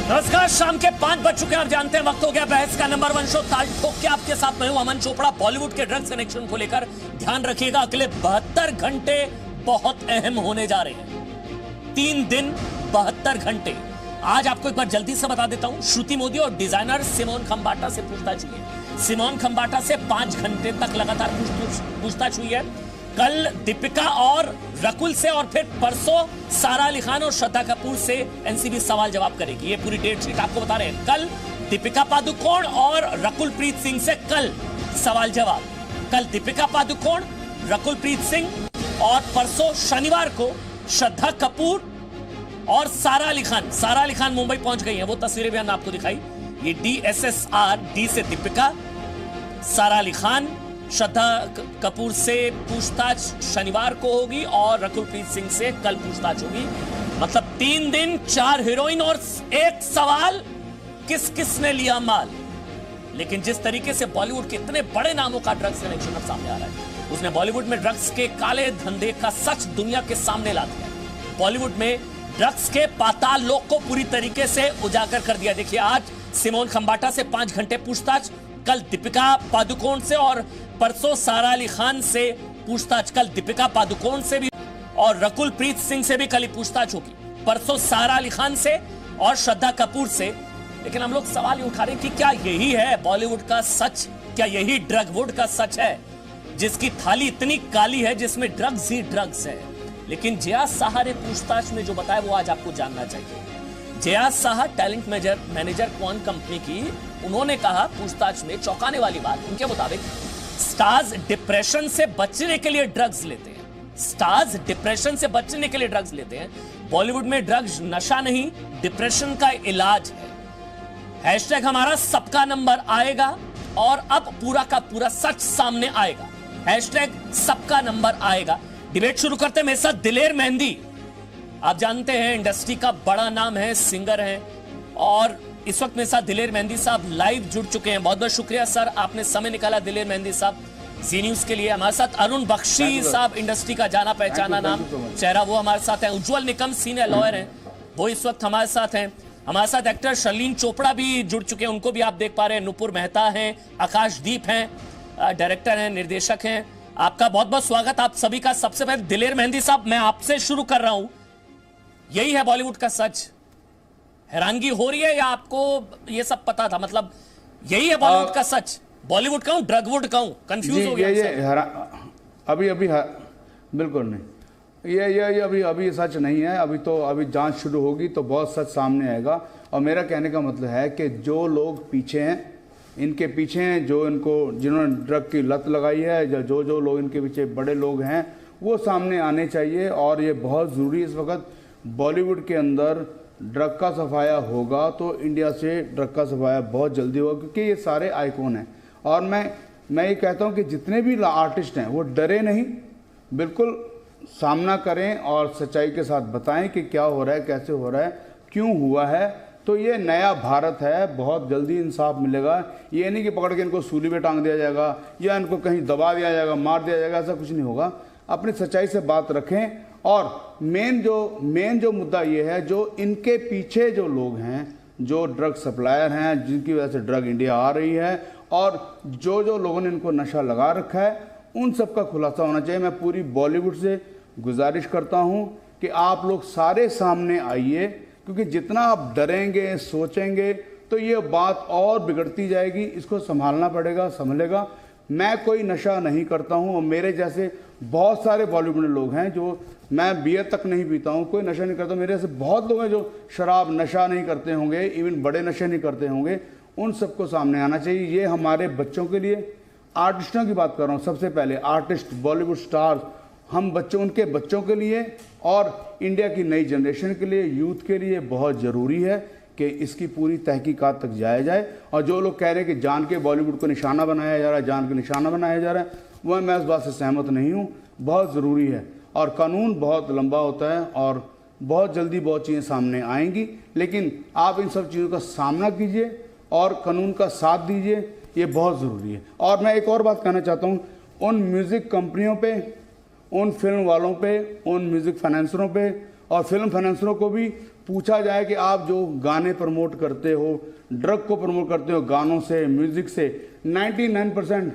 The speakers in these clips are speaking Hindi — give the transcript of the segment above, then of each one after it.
नमस्कार, शाम के 5 बज चुके हैं। आप जानते हैं वक्त हो गया बहस का नंबर 1 शो ताल ठोक के आपके साथ मैं हूं अमन चोपड़ा। बॉलीवुड के ड्रग्स कनेक्शन को लेकर ध्यान रखिएगा, अगले 72 घंटे बहुत अहम होने जा रहे हैं। 3 दिन 72 घंटे। आज आपको एक बार जल्दी से बता देता हूं, श्रुति मोदी और डिजाइनर सिमोन खंबाटा से पूछताछ हुई है। सिमोन खंबाटा से 5 घंटे तक लगातार पूछताछ हुई है। कल दीपिका और रकुल से और फिर परसों सारा अली खान और श्रद्धा कपूर से एनसीबी सवाल जवाब करेगी। ये पूरी डेट शीट आपको बता रहे हैं। कल दीपिका पादुकोण और रकुल प्रीत सिंह से कल सवाल जवाब। कल दीपिका पादुकोण, रकुल प्रीत सिंह और परसों शनिवार को श्रद्धा कपूर और सारा अली खान। सारा अली खान मुंबई पहुंच गई हैं, वो तस्वीरें भी हमने आपको दिखाई। ये DSSR, डी से दीपिका, सारा अली खान, श्रद्धा कपूर से पूछताछ शनिवार को होगी और रकुल प्रीत सिंह से कल पूछताछ होगी। मतलब 3 दिन 4 हीरोइन और एक सवाल, किस किस ने लिया माल। लेकिन जिस तरीके से बॉलीवुड के इतने बड़े नामों का ड्रग्स कनेक्शन अब सामने आ रहा है, उसने बॉलीवुड में ड्रग्स के काले धंधे का सच दुनिया के सामने ला दिया। बॉलीवुड में ड्रग्स के पाताल लोक को पूरी तरीके से उजागर कर दिया। देखिए, आज सिमोन खंबाटा से 5 घंटे पूछताछ, कल दीपिका पादुकोण से और परसों सारा अली खान से पूछताछ। कल दीपिका पादुकोण से भी और रकुल प्रीत सिंह से भी कल पूछताछ होगी। परसों सारा अली खान से और श्रद्धा कपूर से। लेकिन हम लोग सवाल ये उठा रहे हैं कि क्या यही है बॉलीवुड का सच? क्या यही ड्रगवुड का सच है, जिसकी थाली इतनी काली है, जिसमें ड्रग्स ही ड्रग्स है? लेकिन जया साहा ने पूछताछ में जो बताया वो आज आपको जानना चाहिए। Jaya Saha talent manager Kwan company की, उन्होंने कहा पूछताछ में चौंकाने वाली बात, उनके मुताबिक स्टार्स डिप्रेशन से बचने के लिए ड्रग्स लेते हैं। स्टार्स डिप्रेशन से बचने के लिए ड्रग्स लेते हैं। बॉलीवुड में ड्रग्स नशा नहीं, डिप्रेशन का इलाज है। हैशटैग हमारा सबका नंबर आएगा और अब पूरा का पूरा सच सामने आएगा। हैशटैग सबका नंबर आएगा। डिबेट शुरू करते हैं। मेरे साथ दिलेर मेहंदी, आप जानते हैं इंडस्ट्री का बड़ा नाम है, सिंगर हैं, और इस वक्त मेरे साथ दिलेर मेहंदी साहब लाइव जुड़ चुके हैं। बहुत बहुत शुक्रिया सर, आपने समय निकाला दिलेर मेहंदी साहब जी न्यूज के लिए। हमारे साथ अरुण बख्शी साहब, इंडस्ट्री का जाना पहचाना नाम चेहरा, वो हमारे साथ हैं। उज्जवल निकम सीनियर लॉयर हैं, वो इस वक्त हमारे साथ हैं। हमारे साथ एक्टर शर्लीन चोपड़ा भी जुड़ चुके हैं, उनको भी आप देख पा रहे हैं। नुपुर मेहता हैं, आकाशदीप हैं, डायरेक्टर हैं, निर्देशक हैं। आपका बहुत बहुत स्वागत आप सभी का। सबसे पहले दिलेर मेहंदी साहब, मैं आपसे शुरू कर रहा हूं। यही है बॉलीवुड का सच? हैरानगी हो रही है या आपको ये सब पता था? मतलब यही है बॉलीवुड का सच? बॉलीवुड कहूं, ड्रगवुड कहूं? कंफ्यूज हो गया अभी बिल्कुल नहीं, ये अभी सच नहीं है। अभी जांच शुरू होगी तो बहुत सच सामने आएगा। और मेरा कहने का मतलब है कि जो लोग पीछे हैं, इनके पीछे हैं, जो जिन्होंने ड्रग की लत लगाई है, जो लोग इनके पीछे बड़े लोग हैं, वो सामने आने चाहिए। और ये बहुत ज़रूरी है। इस वक्त बॉलीवुड के अंदर ड्रग का सफाया होगा तो इंडिया से ड्रग का सफाया बहुत जल्दी होगा, क्योंकि ये सारे आइकॉन हैं। और मैं ये कहता हूँ कि जितने भी आर्टिस्ट हैं वो डरे नहीं, बिल्कुल सामना करें और सच्चाई के साथ बताएं कि क्या हो रहा है, कैसे हो रहा है, क्यों हुआ है। तो ये नया भारत है, बहुत जल्दी इंसाफ मिलेगा। ये नहीं कि पकड़ के इनको सूली पे टांग दिया जाएगा या इनको कहीं दबा दिया जाएगा, मार दिया जाएगा, ऐसा कुछ नहीं होगा। अपनी सच्चाई से बात रखें। और मेन जो मुद्दा ये है, जो इनके पीछे जो लोग हैं, जो ड्रग सप्लायर हैं, जिनकी वजह से ड्रग इंडिया आ रही है, और जो लोगों ने इनको नशा लगा रखा है, उन सब का खुलासा होना चाहिए। मैं पूरी बॉलीवुड से गुजारिश करता हूं कि आप लोग सारे सामने आइए, क्योंकि जितना आप डरेंगे, सोचेंगे, तो ये बात और बिगड़ती जाएगी। इसको संभालना पड़ेगा, संभलेगा। मैं कोई नशा नहीं करता हूं और मेरे जैसे बहुत सारे बॉलीवुड में लोग हैं, जो मैं बियर तक नहीं पीता हूं, कोई नशा नहीं करता। मेरे जैसे बहुत लोग हैं जो शराब नशा नहीं करते होंगे, इवन बड़े नशे नहीं करते होंगे। उन सबको सामने आना चाहिए। ये हमारे बच्चों के लिए, आर्टिस्टों की बात कर रहा हूँ सबसे पहले, आर्टिस्ट, बॉलीवुड स्टार्स, हम बच्चों, उनके बच्चों के लिए और इंडिया की नई जनरेशन के लिए, यूथ के लिए बहुत ज़रूरी है कि इसकी पूरी तहकीकात तक जाया जाए। और जो लोग कह रहे हैं कि जान के बॉलीवुड को निशाना बनाया जा रहा है, जान के निशाना बनाया जा रहा है, वह मैं उस बात से सहमत नहीं हूँ। बहुत ज़रूरी है और कानून बहुत लंबा होता है और बहुत जल्दी बहुत चीज़ें सामने आएंगी। लेकिन आप इन सब चीज़ों का सामना कीजिए और कानून का साथ दीजिए, ये बहुत ज़रूरी है। और मैं एक और बात कहना चाहता हूँ, उन म्यूज़िक कंपनियों पे, उन फिल्म वालों पे, उन म्यूज़िक फाइनेंसरों पे, और फिल्म फाइनेंसरों को भी पूछा जाए कि आप जो गाने प्रमोट करते हो, ड्रग को प्रमोट करते हो गानों से, म्यूजिक से, 99%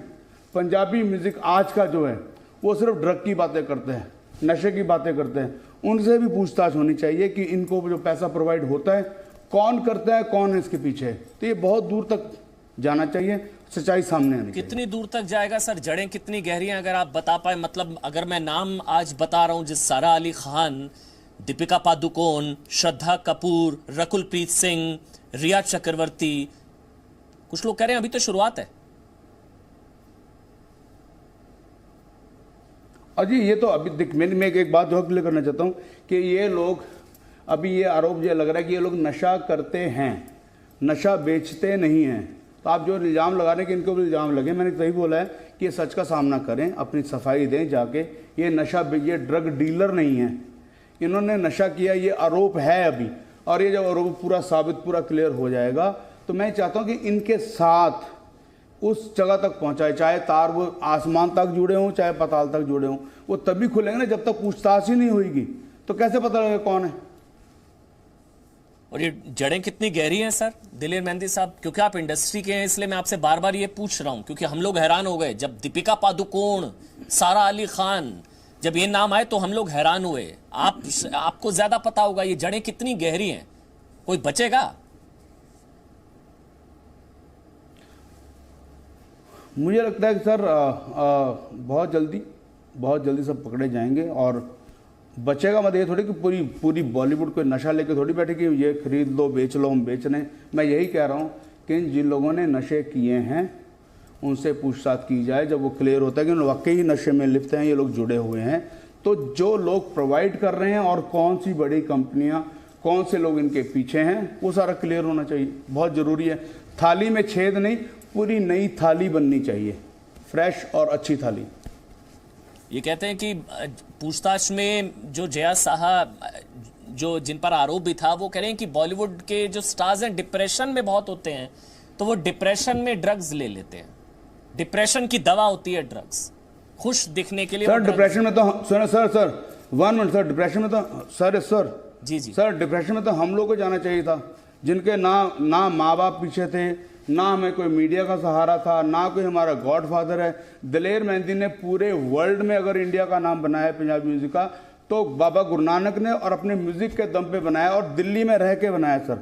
पंजाबी म्यूजिक आज का जो है वो सिर्फ ड्रग की बातें करते हैं, नशे की बातें करते हैं। उनसे भी पूछताछ होनी चाहिए कि इनको जो पैसा प्रोवाइड होता है कौन करता है, कौन है इसके पीछे। तो ये बहुत दूर तक जाना चाहिए, सच्चाई सामने आनी चाहिए। कितनी दूर तक जाएगा सर? जड़ें कितनी गहरी हैं अगर आप बता पाए? मतलब अगर मैं नाम आज बता रहा हूं, जिस सारा अली खान, दीपिका पादुकोण, श्रद्धा कपूर, रकुल प्रीत सिंह, रिया चक्रवर्ती, कुछ लोग कह रहे हैं अभी तो शुरुआत है। अजी ये तो अभी देख, मैं एक बात जो क्लियर करना चाहता हूँ कि ये लोग अभी ये आरोप ये लग रहा है कि ये लोग नशा करते हैं, नशा बेचते नहीं हैं। तो आप जो इल्ज़ाम लगा रहे हैं कि इनको भी इल्ज़ाम लगे, मैंने सही बोला है कि ये सच का सामना करें, अपनी सफाई दें जाके। ये नशा, ये ड्रग डीलर नहीं है, इन्होंने नशा किया, ये आरोप है अभी। और ये जब आरोप पूरा साबित, पूरा क्लियर हो जाएगा तो मैं चाहता हूँ कि इनके साथ उस जगह तक पहुँचाए, चाहे तार वो आसमान तक जुड़े हों, चाहे पाताल तक जुड़े हों, वो तभी खुलेंगे ना जब तक पूछताछ ही नहीं होगी। तो कैसे पता लगेगा कौन है? और ये जड़ें कितनी गहरी हैं सर दिलेर मेहंदी साहब? क्योंकि आप इंडस्ट्री के हैं इसलिए मैं आपसे बार बार ये पूछ रहा हूं, क्योंकि हम लोग हैरान हो गए जब दीपिका पादुकोण, सारा अली खान, जब ये नाम आए तो हम लोग हैरान हुए। आपको ज्यादा पता होगा ये जड़ें कितनी गहरी हैं, कोई बचेगा? मुझे लगता है कि सर बहुत जल्दी सब पकड़े जाएंगे। और बचेगा मत ये थोड़ी कि पूरी बॉलीवुड कोई नशा लेके थोड़ी बैठे कि ये खरीद लो, बेच लो, हम बेच रहे हैं। मैं यही कह रहा हूँ कि जिन लोगों ने नशे किए हैं उनसे पूछताछ की जाए। जब वो क्लियर होता है कि वाकई ही नशे में लिप्त हैं, ये लोग जुड़े हुए हैं, तो जो लोग प्रोवाइड कर रहे हैं और कौन सी बड़ी कंपनियां, कौन से लोग इनके पीछे हैं, वो सारा क्लियर होना चाहिए। बहुत ज़रूरी है। थाली में छेद नहीं, पूरी नई थाली बननी चाहिए, फ्रेश और अच्छी थाली। ये कहते हैं कि पूछताछ में जो जया साहा, जो जिन पर आरोप भी था, वो कह रहे हैं कि बॉलीवुड के जो स्टार्स हैं डिप्रेशन में बहुत होते हैं, तो वो डिप्रेशन में ड्रग्स ले लेते हैं। डिप्रेशन की दवा होती है ड्रग्स, खुश दिखने के लिए। सर डिप्रेशन में तो सर 1 मिनट सर, डिप्रेशन में तो सर जी सर डिप्रेशन में तो हम लोग को जाना चाहिए था, जिनके ना माँ बाप पीछे थे, ना हमें कोई मीडिया का सहारा था, ना कोई हमारा गॉडफादर है। दिलेर मेहंदी ने पूरे वर्ल्ड में अगर इंडिया का नाम बनाया है पंजाबी म्यूजिक का, तो बाबा गुरु नानक ने और अपने म्यूजिक के दम पे बनाया, और दिल्ली में रह के बनाया सर।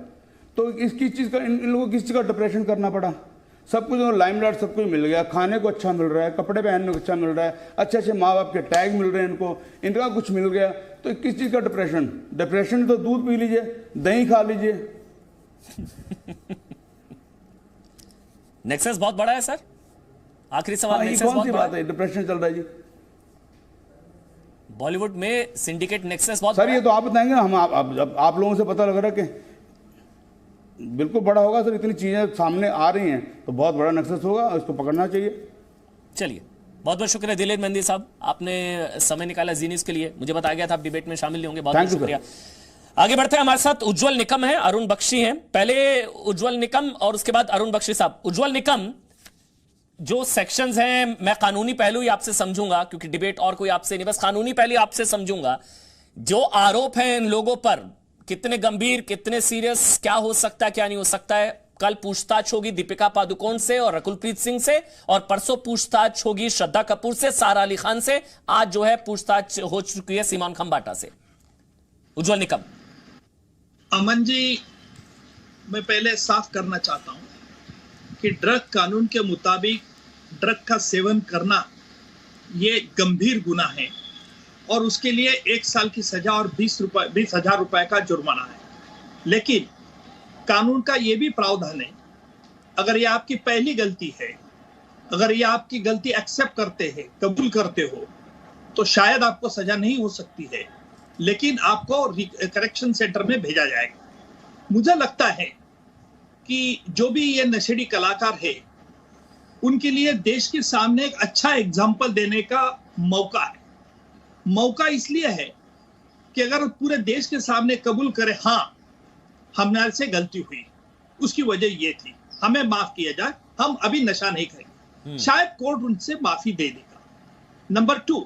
तो इसकी चीज़ का इन लोगों को किस चीज़ का डिप्रेशन करना पड़ा? सब कुछ लाइमलाइट सब कुछ मिल गया, खाने को अच्छा मिल रहा है, कपड़े पहनने को अच्छा मिल रहा है, अच्छे अच्छे माँ बाप के टैग मिल रहे हैं इनको, इनका कुछ मिल गया, तो किस चीज़ का डिप्रेशन? डिप्रेशन तो दूध पी लीजिए, दही खा लीजिए। नेक्सस बहुत बड़ा है सर। आखिरी सवाल, ये कौन सी बात है? डिप्रेशन चल रहा है जी बॉलीवुड में, सिंडिकेट नेक्सस बहुत सर। ये तो आप बताएंगे ना, हम आप लोगों से पता लग रहा है कि बिल्कुल बड़ा होगा सर। इतनी चीजें सामने आ रही हैं तो बहुत बड़ा नेक्सस होगा, इसको पकड़ना चाहिए। चलिए, बहुत बहुत शुक्रिया दिलेर मेहंदी साहब, आपने समय निकाला जी न्यूज़ के लिए। मुझे बताया गया था आप डिबेट में शामिल नहीं होंगे, बहुत बहुत शुक्रिया। आगे बढ़ते हैं, हमारे साथ उज्जवल निकम है, अरुण बख्शी हैं। पहले उज्जवल निकम और उसके बाद अरुण बख्शी साहब। उज्जवल निकम, जो सेक्शंस हैं, मैं कानूनी पहलू ही आपसे समझूंगा क्योंकि डिबेट और कोई आपसे नहीं, बस कानूनी पहलू आपसे समझूंगा। जो आरोप हैं इन लोगों पर, कितने गंभीर, कितने सीरियस, क्या हो सकता है, क्या नहीं हो सकता है? कल पूछताछ होगी दीपिका पादुकोण से और रकुलप्रीत सिंह से, और परसों पूछताछ होगी श्रद्धा कपूर से, सारा अली खान से। आज जो है पूछताछ हो चुकी है सीमान खंबाटा से। उज्जवल निकम। अमन जी, मैं पहले साफ करना चाहता हूं कि ड्रग कानून के मुताबिक ड्रग का सेवन करना ये गंभीर गुनाह है और उसके लिए 1 साल की सजा और 20,000 रुपए का जुर्माना है। लेकिन कानून का ये भी प्रावधान है, अगर ये आपकी पहली गलती है, अगर ये आपकी गलती एक्सेप्ट करते हैं, कबूल करते हो, तो शायद आपको सजा नहीं हो सकती है, लेकिन आपको करेक्शन सेंटर में भेजा जाएगा। मुझे लगता है कि जो भी ये नशेड़ी कलाकार है, उनके लिए देश के सामने एक अच्छा एग्जाम्पल देने का मौका है। मौका इसलिए है कि अगर पूरे देश के सामने कबूल करे, हाँ हमारे से गलती हुई, उसकी वजह ये थी, हमें माफ किया जाए, हम अभी नशा नहीं करेंगे, शायद कोर्ट उनसे माफी दे देगा। नंबर 2,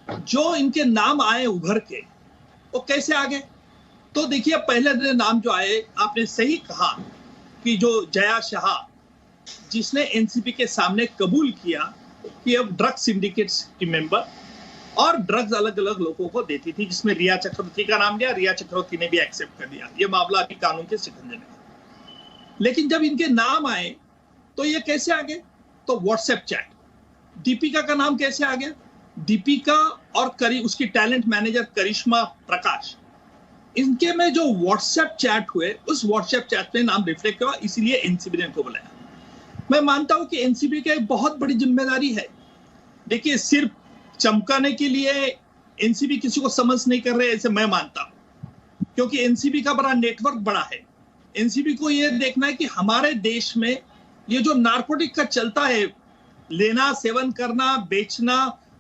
जो इनके नाम आए उभर के वो कैसे आ गए? तो देखिए, पहले नाम जो आए, आपने सही कहा कि जो जया शाह, जिसने एनसीबी के सामने कबूल किया कि अब ड्रग सिंडिकेट्स की मेंबर और ड्रग्स अलग अलग लोगों को देती थी, जिसमें रिया चक्रवर्ती का नाम लिया, रिया चक्रवर्ती ने भी एक्सेप्ट कर दिया। ये मामला अभी कानून के शिकंजे में। लेकिन जब इनके नाम आए तो ये कैसे आ गए? तो व्हाट्सएप चैट। दीपिका का नाम कैसे आ गया? दीपिका और उसकी टैलेंट मैनेजर करिश्मा प्रकाश, इनके में जो व्हाट्सएप चैट हुए, उस व्हाट्सएप चैट में नाम रिफ्लेक्ट हुआ, इसीलिए एनसीबी ने इनको बुलाया। मैं मानता हूं कि एनसीबी की एक बहुत बड़ी जिम्मेदारी है। देखिए, सिर्फ चमकाने के लिए एनसीबी किसी को समझ नहीं कर रहे, ऐसे मैं मानता हूं, क्योंकि एनसीबी का बड़ा नेटवर्क बड़ा है। एनसीबी को यह देखना है कि हमारे देश में ये जो नार्कोटिक का चलता है, लेना, सेवन करना, बेचना,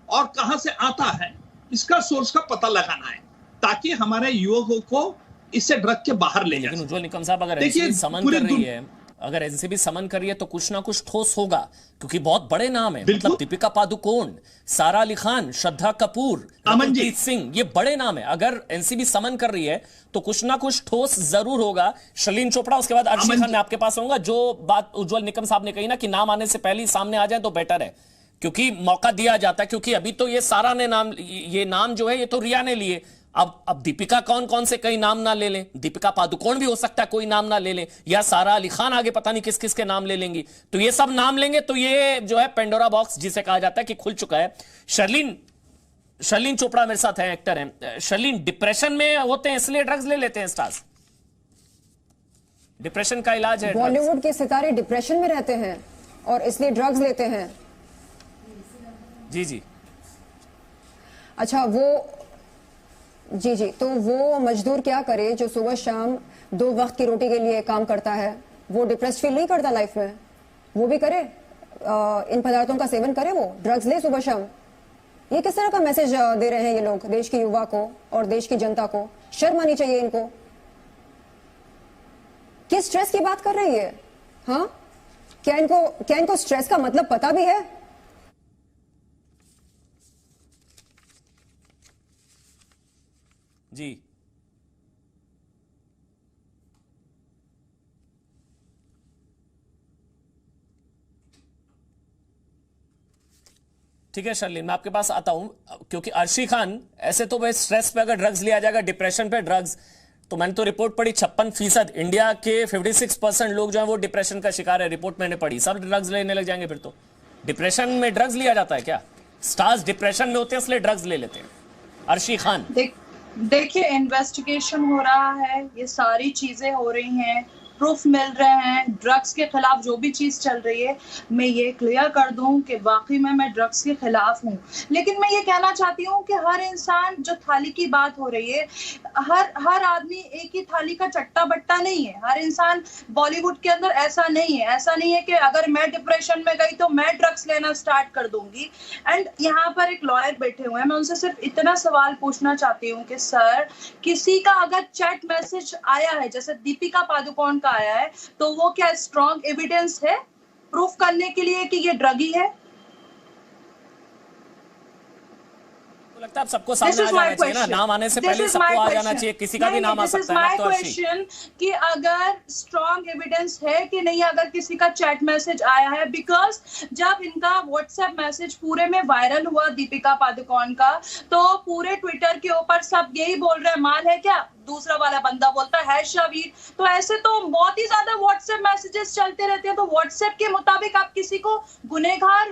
और कहां से आता है, इसका सोर्स का पता लगाना है, ताकि हमारे युवकों को इससे ड्रग के बाहर ले जाए। लेकिन उज्जवल निकम साहब, अगर एनसीबी समन कर रही है, अगर एनसीबी समन कर रही है तो कुछ ना कुछ ठोस होगा, क्योंकि बहुत बड़े नाम है। मतलब दीपिका पादुकोण, सारा अली खान, श्रद्धा कपूर, अमनजीत सिंह, ये बड़े नाम है। अगर एनसीबी समन कर रही है तो कुछ ना कुछ ठोस जरूर होगा। शर्लिन चोपड़ा, उसके बाद अर्शी खान, मैं आपके पास आऊंगा। जो बात उज्जवल निकम साहब ने कही ना कि नाम आने से पहले ही सामने आ जाए तो बेटर है, क्योंकि मौका दिया जाता है। क्योंकि अभी तो ये सारा ने नाम, ये नाम जो है ये तो रिया ने लिए। अब दीपिका कौन कौन से कई नाम ना ले लें, दीपिका पादुकोण भी हो सकता है कोई नाम ना ले लें, या सारा अली खान आगे पता नहीं किस किस के नाम ले लेंगी। तो ये सब नाम लेंगे तो ये जो है पेंडोरा बॉक्स जिसे कहा जाता है कि खुल चुका है। शर्लिन चोपड़ा मेरे साथ है, एक्टर हैं। शर्लिन, डिप्रेशन में होते हैं इसलिए ड्रग्स ले लेते हैं स्टार्स? डिप्रेशन का इलाज है? बॉलीवुड के सितारे डिप्रेशन में रहते हैं और इसलिए ड्रग्स लेते हैं। जी जी। अच्छा, जी, तो वो मजदूर क्या करे जो सुबह शाम 2 वक्त की रोटी के लिए काम करता है? वो डिप्रेस्ड फील नहीं करता लाइफ में? वो भी करे, इन पदार्थों का सेवन करे, वो ड्रग्स ले सुबह शाम। ये किस तरह का मैसेज दे रहे हैं ये लोग देश की युवा को और देश की जनता को? शर्म आनी चाहिए इनको। किस स्ट्रेस की बात कर रही है? हाँ, क्या इनको स्ट्रेस का मतलब पता भी है? जी, ठीक है शर्लिन, मैं आपके पास आता हूं, क्योंकि अर्शी खान, ऐसे तो भाई स्ट्रेस पे अगर ड्रग्स लिया जाएगा, डिप्रेशन पे ड्रग्स, तो मैंने तो रिपोर्ट पढ़ी 56% इंडिया के 56% लोग जो है वो डिप्रेशन का शिकार है। रिपोर्ट मैंने पढ़ी, सब ड्रग्स लेने लग जाएंगे फिर तो। डिप्रेशन में ड्रग्स लिया जाता है क्या? स्टार्स डिप्रेशन में होते हैं इसलिए ड्रग्स ले लेते हैं। अर्शी खान, देखिए, इन्वेस्टिगेशन हो रहा है, ये सारी चीजें हो रही हैं, प्रूफ मिल रहे हैं, ड्रग्स के खिलाफ जो भी चीज चल रही है, मैं ये क्लियर कर दूं कि वाकई में मैं ड्रग्स के खिलाफ हूं। लेकिन मैं ये कहना चाहती हूं कि हर इंसान, जो थाली की बात हो रही है, हर आदमी एक ही थाली का चट्टा बट्टा नहीं है। हर इंसान बॉलीवुड के अंदर ऐसा नहीं है। ऐसा नहीं है कि अगर मैं डिप्रेशन में गई तो मैं ड्रग्स लेना स्टार्ट कर दूंगी। एंड यहाँ पर एक लॉयर बैठे हुए हैं, मैं उनसे सिर्फ इतना सवाल पूछना चाहती हूँ कि सर, किसी का अगर चैट मैसेज आया है, जैसे दीपिका पादुकोण आया है, तो वो क्या स्ट्रॉन्ग एविडेंस है प्रूफ करने के लिए कि ये ड्रगी है? तो लगता है सबको सामने आ जाना चाहिए ना, नाम आने से पहले सबको आ जाना चाहिए, किसी का भी नाम आ सकता है। तो क्वेश्चन कि अगर स्ट्रॉन्ग एविडेंस है कि नहीं, अगर किसी का चैट मैसेज आया है, बिकॉज जब इनका व्हाट्सएप मैसेज पूरे में वायरल हुआ दीपिका पादुकोण का, तो पूरे ट्विटर के ऊपर सब यही बोल रहे हैं, माल है क्या? दूसरा वाला बंदा बोलता है शावीर। तो ऐसे तो बहुत ही ज्यादा व्हाट्सएप मैसेजेस चलते रहते हैं। तो व्हाट्सएप के मुताबिक आप किसी को गुनहगार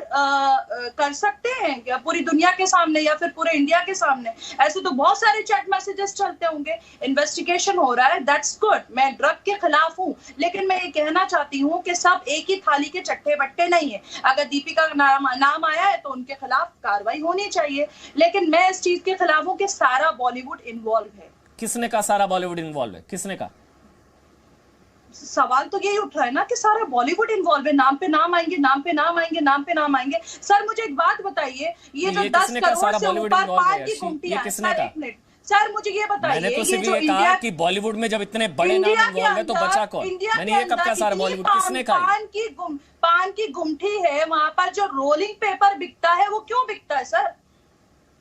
कर सकते हैं क्या पूरी दुनिया के सामने या फिर पूरे इंडिया के सामने? ऐसे तो बहुत सारे चैट मैसेजेस चलते होंगे। इन्वेस्टिगेशन हो रहा है, दैट्स गुड, मैं ड्रग के खिलाफ हूँ, लेकिन मैं ये कहना चाहती हूँ कि सब एक ही थाली के चट्टे बट्टे नहीं है। अगर दीपिका का नाम आया है तो उनके खिलाफ कार्रवाई होनी चाहिए, लेकिन मैं इस चीज के खिलाफ हूँ कि सारा बॉलीवुड इन्वॉल्व है। किसने कहा सारा बॉलीवुड इन्वॉल्व है? किसने कहा? सवाल तो यही उठ रहा है ना कि सारा बॉलीवुड इन्वॉल्व है। नाम पे नाम आएंगे, नाम पे नाम आएंगे, नाम पे नाम आएंगे। सर मुझे एक बात बताइए, ये जो 10 करोड़ से ऊपर पान की गुमटियां, सर मुझे ये बताइए, मैंने तो सिर्फ ये कहा कि बॉलीवुड में जब इतने बड़े नाम इन्वॉल्व है तो बचा कौन? मैंने ये कब कहा सारा बॉलीवुड? किसने कहा? पान की गुमटी है, वहां पर जो रोलिंग पेपर बिकता है वो क्यों बिकता है सर?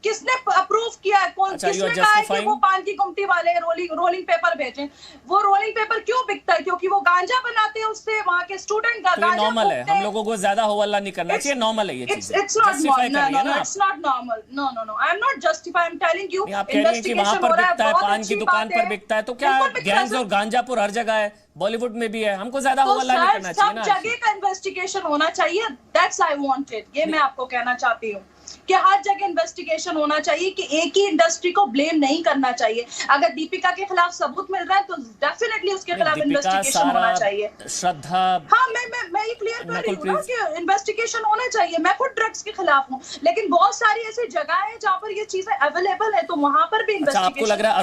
किसने अप्रूव किया है? कौन अच्छा, किसने कहा है कि वो पान की गुमटी वाले रोलिंग पेपर भेजें? वो रोलिंग पेपर क्यों बिकता है? क्योंकि वो गांजा बनाते हैं उससे, वहाँ के स्टूडेंट का तो ये नॉर्मल है, हम लोगों को ज्यादा हवाला नहीं करना चाहिए, नॉर्मल है ये चीज। It's not normal. No, it's not normal. No. I'm not justifying. I'm telling you. आप कह रही हैं कि वहां पर बिकता है, पान की दुकान पर बिकता है, तो क्या गैंग्स और गांजापुर हर जगह है, बॉलीवुड में भी है, हमको ज्यादा हवाला नहीं करना चाहिए ना। सब जगह का इन्वेस्टिगेशन होना चाहिए। That's I wanted. ये मैं आपको कहना चाहती हूँ कि हर जगह इन्वेस्टिगेशन होना चाहिए, कि एक ही इंडस्ट्री को ब्लेम नहीं करना चाहिए। अगर दीपिका के खिलाफ सबूत मिल रहा है तो डेफिनेटली उसके खिलाफ इन्वेस्टिगेशन होना चाहिए। श्रद्धा, हाँ, मैं ये क्लियर कर रही हूँ कि इन्वेस्टिगेशन होना चाहिए। मैं खुद ड्रग्स के खिलाफ हूँ, लेकिन बहुत सारी ऐसी जगह है जहाँ पर ये चीजें अवेलेबल है, तो वहां पर भी अच्छा, आपको लग रहा है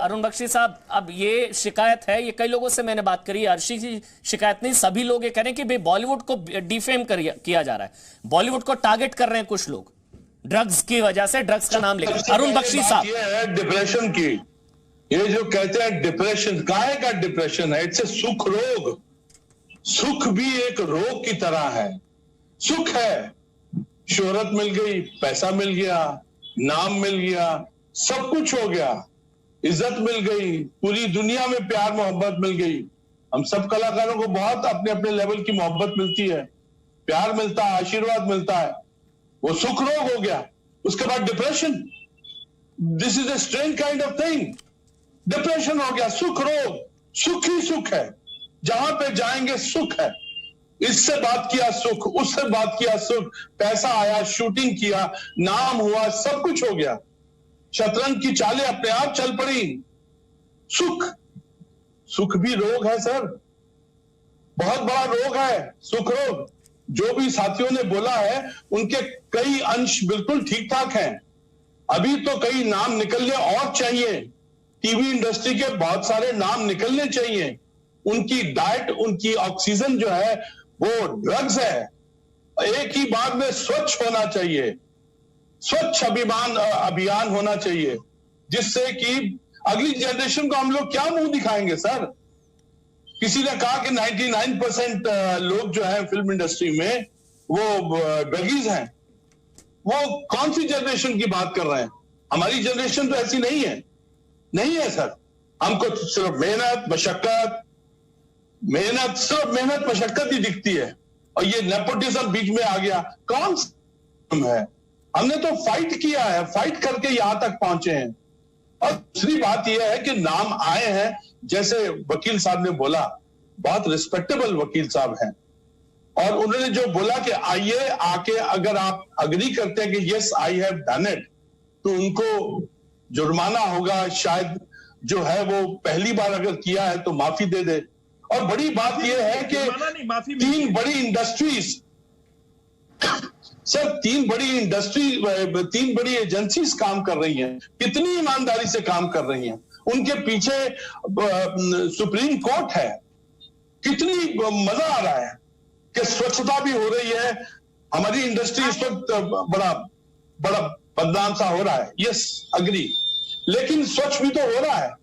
अरुण बख्शी साहब, अब ये शिकायत है, ये कई लोगों से मैंने बात करी, अर्शी की शिकायत नहीं, सभी लोग ये कह रहे हैं कि भाई बॉलीवुड को डिफेम किया जा रहा है, बॉलीवुड को टारगेट कर रहे हैं कुछ लोग ड्रग्स की वजह से, ड्रग्स का नाम लेकर। अरुण बख्शी साहब, ये है डिप्रेशन की, ये जो कहते हैं डिप्रेशन, काहे का डिप्रेशन है? इट्स ए सुख रोग। सुख भी एक रोग की तरह है। सुख है, शोहरत मिल गई, पैसा मिल गया, नाम मिल गया, सब कुछ हो गया, इज्जत मिल गई, पूरी दुनिया में प्यार मोहब्बत मिल गई। हम सब कलाकारों को बहुत अपने अपने लेवल की मोहब्बत मिलती है, प्यार मिलता है, आशीर्वाद मिलता है, वो सुख रोग हो गया। उसके बाद depression, this is a strange kind of thing. Depression हो गया, सुख रोग, सुख ही सुख है, जहां पे जाएंगे सुख है। इससे बात किया सुख, उससे बात किया सुख, पैसा आया, शूटिंग किया, नाम हुआ, सब कुछ हो गया, शतरंज की चालें अपने आप चल पड़ी। सुख, सुख भी रोग है सर, बहुत बड़ा रोग है सुख रोग। जो भी साथियों ने बोला है उनके कई अंश बिल्कुल ठीक ठाक हैं। अभी तो कई नाम निकलने और चाहिए, टीवी इंडस्ट्री के बहुत सारे नाम निकलने चाहिए। उनकी डाइट, उनकी ऑक्सीजन जो है वो ड्रग्स है। एक ही बार में स्वच्छ होना चाहिए, स्वच्छ अभियान होना चाहिए, जिससे कि अगली जनरेशन को हम लोग क्या मुंह दिखाएंगे सर? किसी ने कहा कि 99% लोग जो है फिल्म इंडस्ट्री में वो ड्रगीज हैं। वो कौन सी जनरेशन की बात कर रहे हैं? हमारी जनरेशन तो ऐसी नहीं है, नहीं है सर। हमको सिर्फ मेहनत सिर्फ मेहनत मशक्कत ही दिखती है, और ये नेपोटिज्म बीच में आ गया। कौन सा है? हमने तो फाइट किया है, फाइट करके यहां तक पहुंचे हैं। और दूसरी बात यह है कि नाम आए हैं, जैसे वकील साहब ने बोला, बहुत रिस्पेक्टेबल वकील साहब हैं, और उन्होंने जो बोला कि आइए आके अगर आप अग्री करते हैं कि yes I have done it, तो उनको जुर्माना होगा, शायद जो है वो पहली बार अगर किया है तो माफी दे दे। और बड़ी बात यह है कि 3 बड़ी इंडस्ट्रीज सर, 3 बड़ी एजेंसीज काम कर रही हैं, कितनी ईमानदारी से काम कर रही हैं। उनके पीछे सुप्रीम कोर्ट है, कितनी मजा आ रहा है कि स्वच्छता भी हो रही है। हमारी इंडस्ट्री इस वक्त बड़ा बदनाम सा हो रहा है, यस अग्री, लेकिन स्वच्छ भी तो हो रहा है।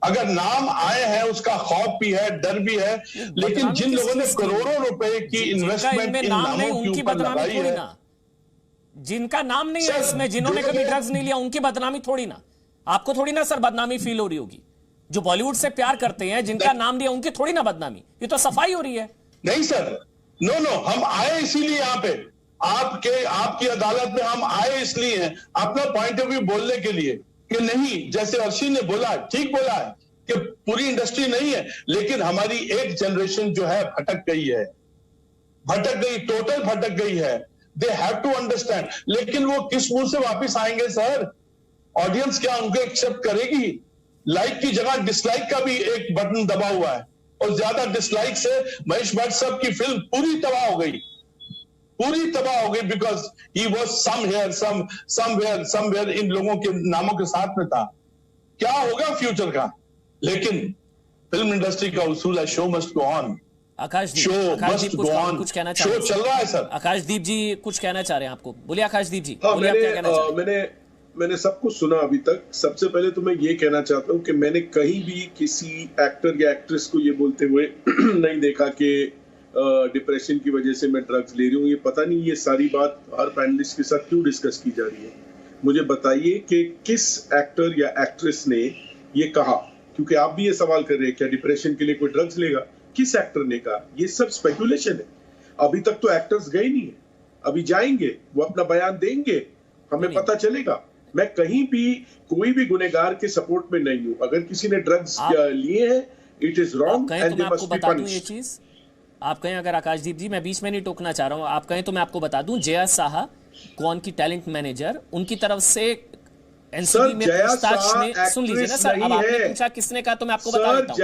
अगर नाम आए हैं उसका खौफ भी है, डर भी है, लेकिन जिन लोगों ने करोड़ों रुपए की इन्वेस्टमेंट इन नामों के ऊपर लगाई है, जिनका नाम नहीं है इसमें, जिन्होंने कभी ड्रग्स नहीं लिया, उनकी बदनामी थोड़ी ना, आपको थोड़ी ना सर बदनामी फील हो रही होगी। जो बॉलीवुड से प्यार करते हैं, जिनका नाम लिया, उनकी थोड़ी ना बदनामी, ये तो सफाई हो रही है। नहीं सर, नो, हम आए इसीलिए यहाँ पे, आपकी अदालत में हम आए इसलिए हैं, अपना पॉइंट ऑफ व्यू बोलने के लिए, कि नहीं, जैसे अर्शी ने बोला, ठीक बोला है कि पूरी इंडस्ट्री नहीं है, लेकिन हमारी एक जनरेशन जो है भटक गई, टोटल भटक गई है। दे हैव टू अंडरस्टैंड, लेकिन वो किस मुंह से वापस आएंगे सर? ऑडियंस क्या उनको एक्सेप्ट करेगी? लाइक की जगह डिसलाइक का भी एक बटन दबा हुआ है, और ज्यादा डिसलाइक से महेश भट्ट साहब की फिल्म पूरी तबाह हो गई, because he was somewhere in लोगों के नामों के साथ में था। क्या होगा फ्यूचर का? लेकिन फिल्म इंडस्ट्री का उसूल है, शो मस्ट गो ऑन। आकाशदीप कुछ कहना चाह रहे हैं? शो चल रहा है सर। आकाशदीप जी कुछ कहना चाह रहे हैं आपको, बोलिए आकाशदीप जी। हाँ, मैंने सब कुछ सुना अभी तक। सबसे पहले तो मैं ये कहना चाहता हूँ कि मैंने कहीं भी किसी एक्टर या एक्ट्रेस को ये बोलते हुए नहीं देखा कि डिप्रेशन की वजह से मैं ड्रग्स ले रही हूँ। ये पता नहीं ये सारी बात हर पैनलिस्ट के साथ क्यों डिस्कस की जा रही है। मुझे बताइए कि किस एक्टर या एक्ट्रेस ने ये कहा, क्योंकि आप भी ये सवाल कर रहे हैं क्या डिप्रेशन के लिए कोई ड्रग्स लेगा, किस एक्टर ने कहा? ये सब स्पेकुलेशन है। अभी तक तो एक्टर्स गए नहीं है, अभी जाएंगे, वो अपना बयान देंगे, हमें पता चलेगा। मैं कहीं भी कोई भी गुनहगार के सपोर्ट में नहीं हूं। अगर किसी ने ड्रग्स लिए हैं, it is wrong and they must be punished. आप कहें अगर आकाशदीप जी, मैं बीच में नहीं टोकना चाह रहा हूं, आप कहें तो मैं आपको बता दूं, जया साहा कौन की टैलेंट मैनेजर, उनकी तरफ से एनसीबी में पूछताछ में, सुन लीजिए ना सर, अब आपने पूछा किसने कहा तो मैं आपको बता देता हूं।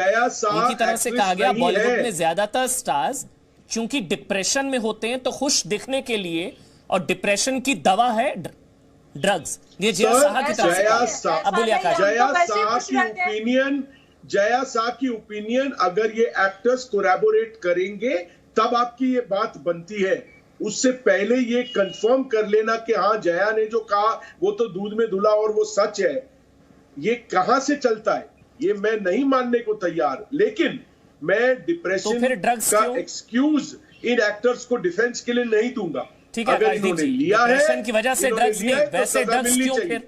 उनकी तरफ से कहा गया बॉलीवुड में ज्यादातर स्टार्स क्योंकि डिप्रेशन में होते हैं तो खुश दिखने के लिए, और डिप्रेशन की दवा है ड्रग्स। ये जया साहा की तरफ से। अब बोलिए आकाश। जया साह की ओपिनियन अगर ये एक्टर्स कोलैबोरेट करेंगे तब आपकी ये बात बनती है। उससे पहले ये कंफर्म कर लेना कि हाँ जया ने जो कहा वो तो दूध में धुला और वो सच है, ये कहां से चलता है, ये मैं नहीं मानने को तैयार। लेकिन मैं डिप्रेशन तो फिर ड्रग्स का एक्सक्यूज इन एक्टर्स को डिफेंस के लिए नहीं दूंगा। ठीक है, अगर इन्होंने लिया है की वजह से ड्रग्स नहीं, वैसे ड्रग्स क्यों फिर?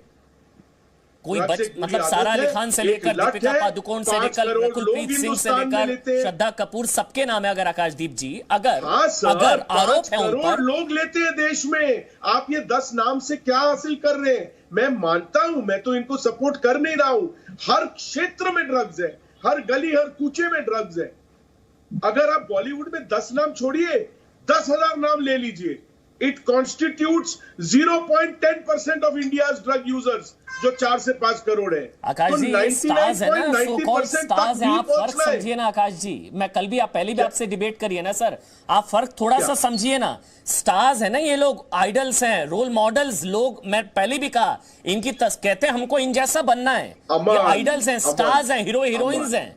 कोई मतलब सारा अली खान से लेकर दीपिका पादुकोण से लेकर रकुलप्रीत सिंह से लेकर श्रद्धा कपूर, सबके नाम है। अगर आकाशदीप जी अगर आरोप है उन पर, लोग लेते हैं देश में, आप ये 10 नाम से क्या हासिल कर रहे हैं? मैं मानता हूं, मैं तो इनको सपोर्ट कर नहीं रहा हूं। हर क्षेत्र में ड्रग्स है, हर गली हर कूचे में ड्रग्स है। अगर आप बॉलीवुड में 10 नाम छोड़िए, 10,000 नाम ले लीजिए, it constitutes 0.10% of India's drug users, जो 4 से 5 करोड़ है। आकाश तो जी, स्टार्स है ना, सो कॉल्ड स्टार्स हैं। आप फर्क समझिए ना आकाश जी, मैं कल भी, आप पहले भी आपसे डिबेट करिए ना सर, आप फर्क थोड़ा सा समझिए ना। स्टार्स है ना, ये लोग आइडल्स हैं, रोल मॉडल्स लोग, मैं पहले भी कहा, इनकी कहते हैं हमको इन जैसा बनना है, ये आइडल्स हैं, स्टार्स हैं, हीरो हीरोइंस हैं।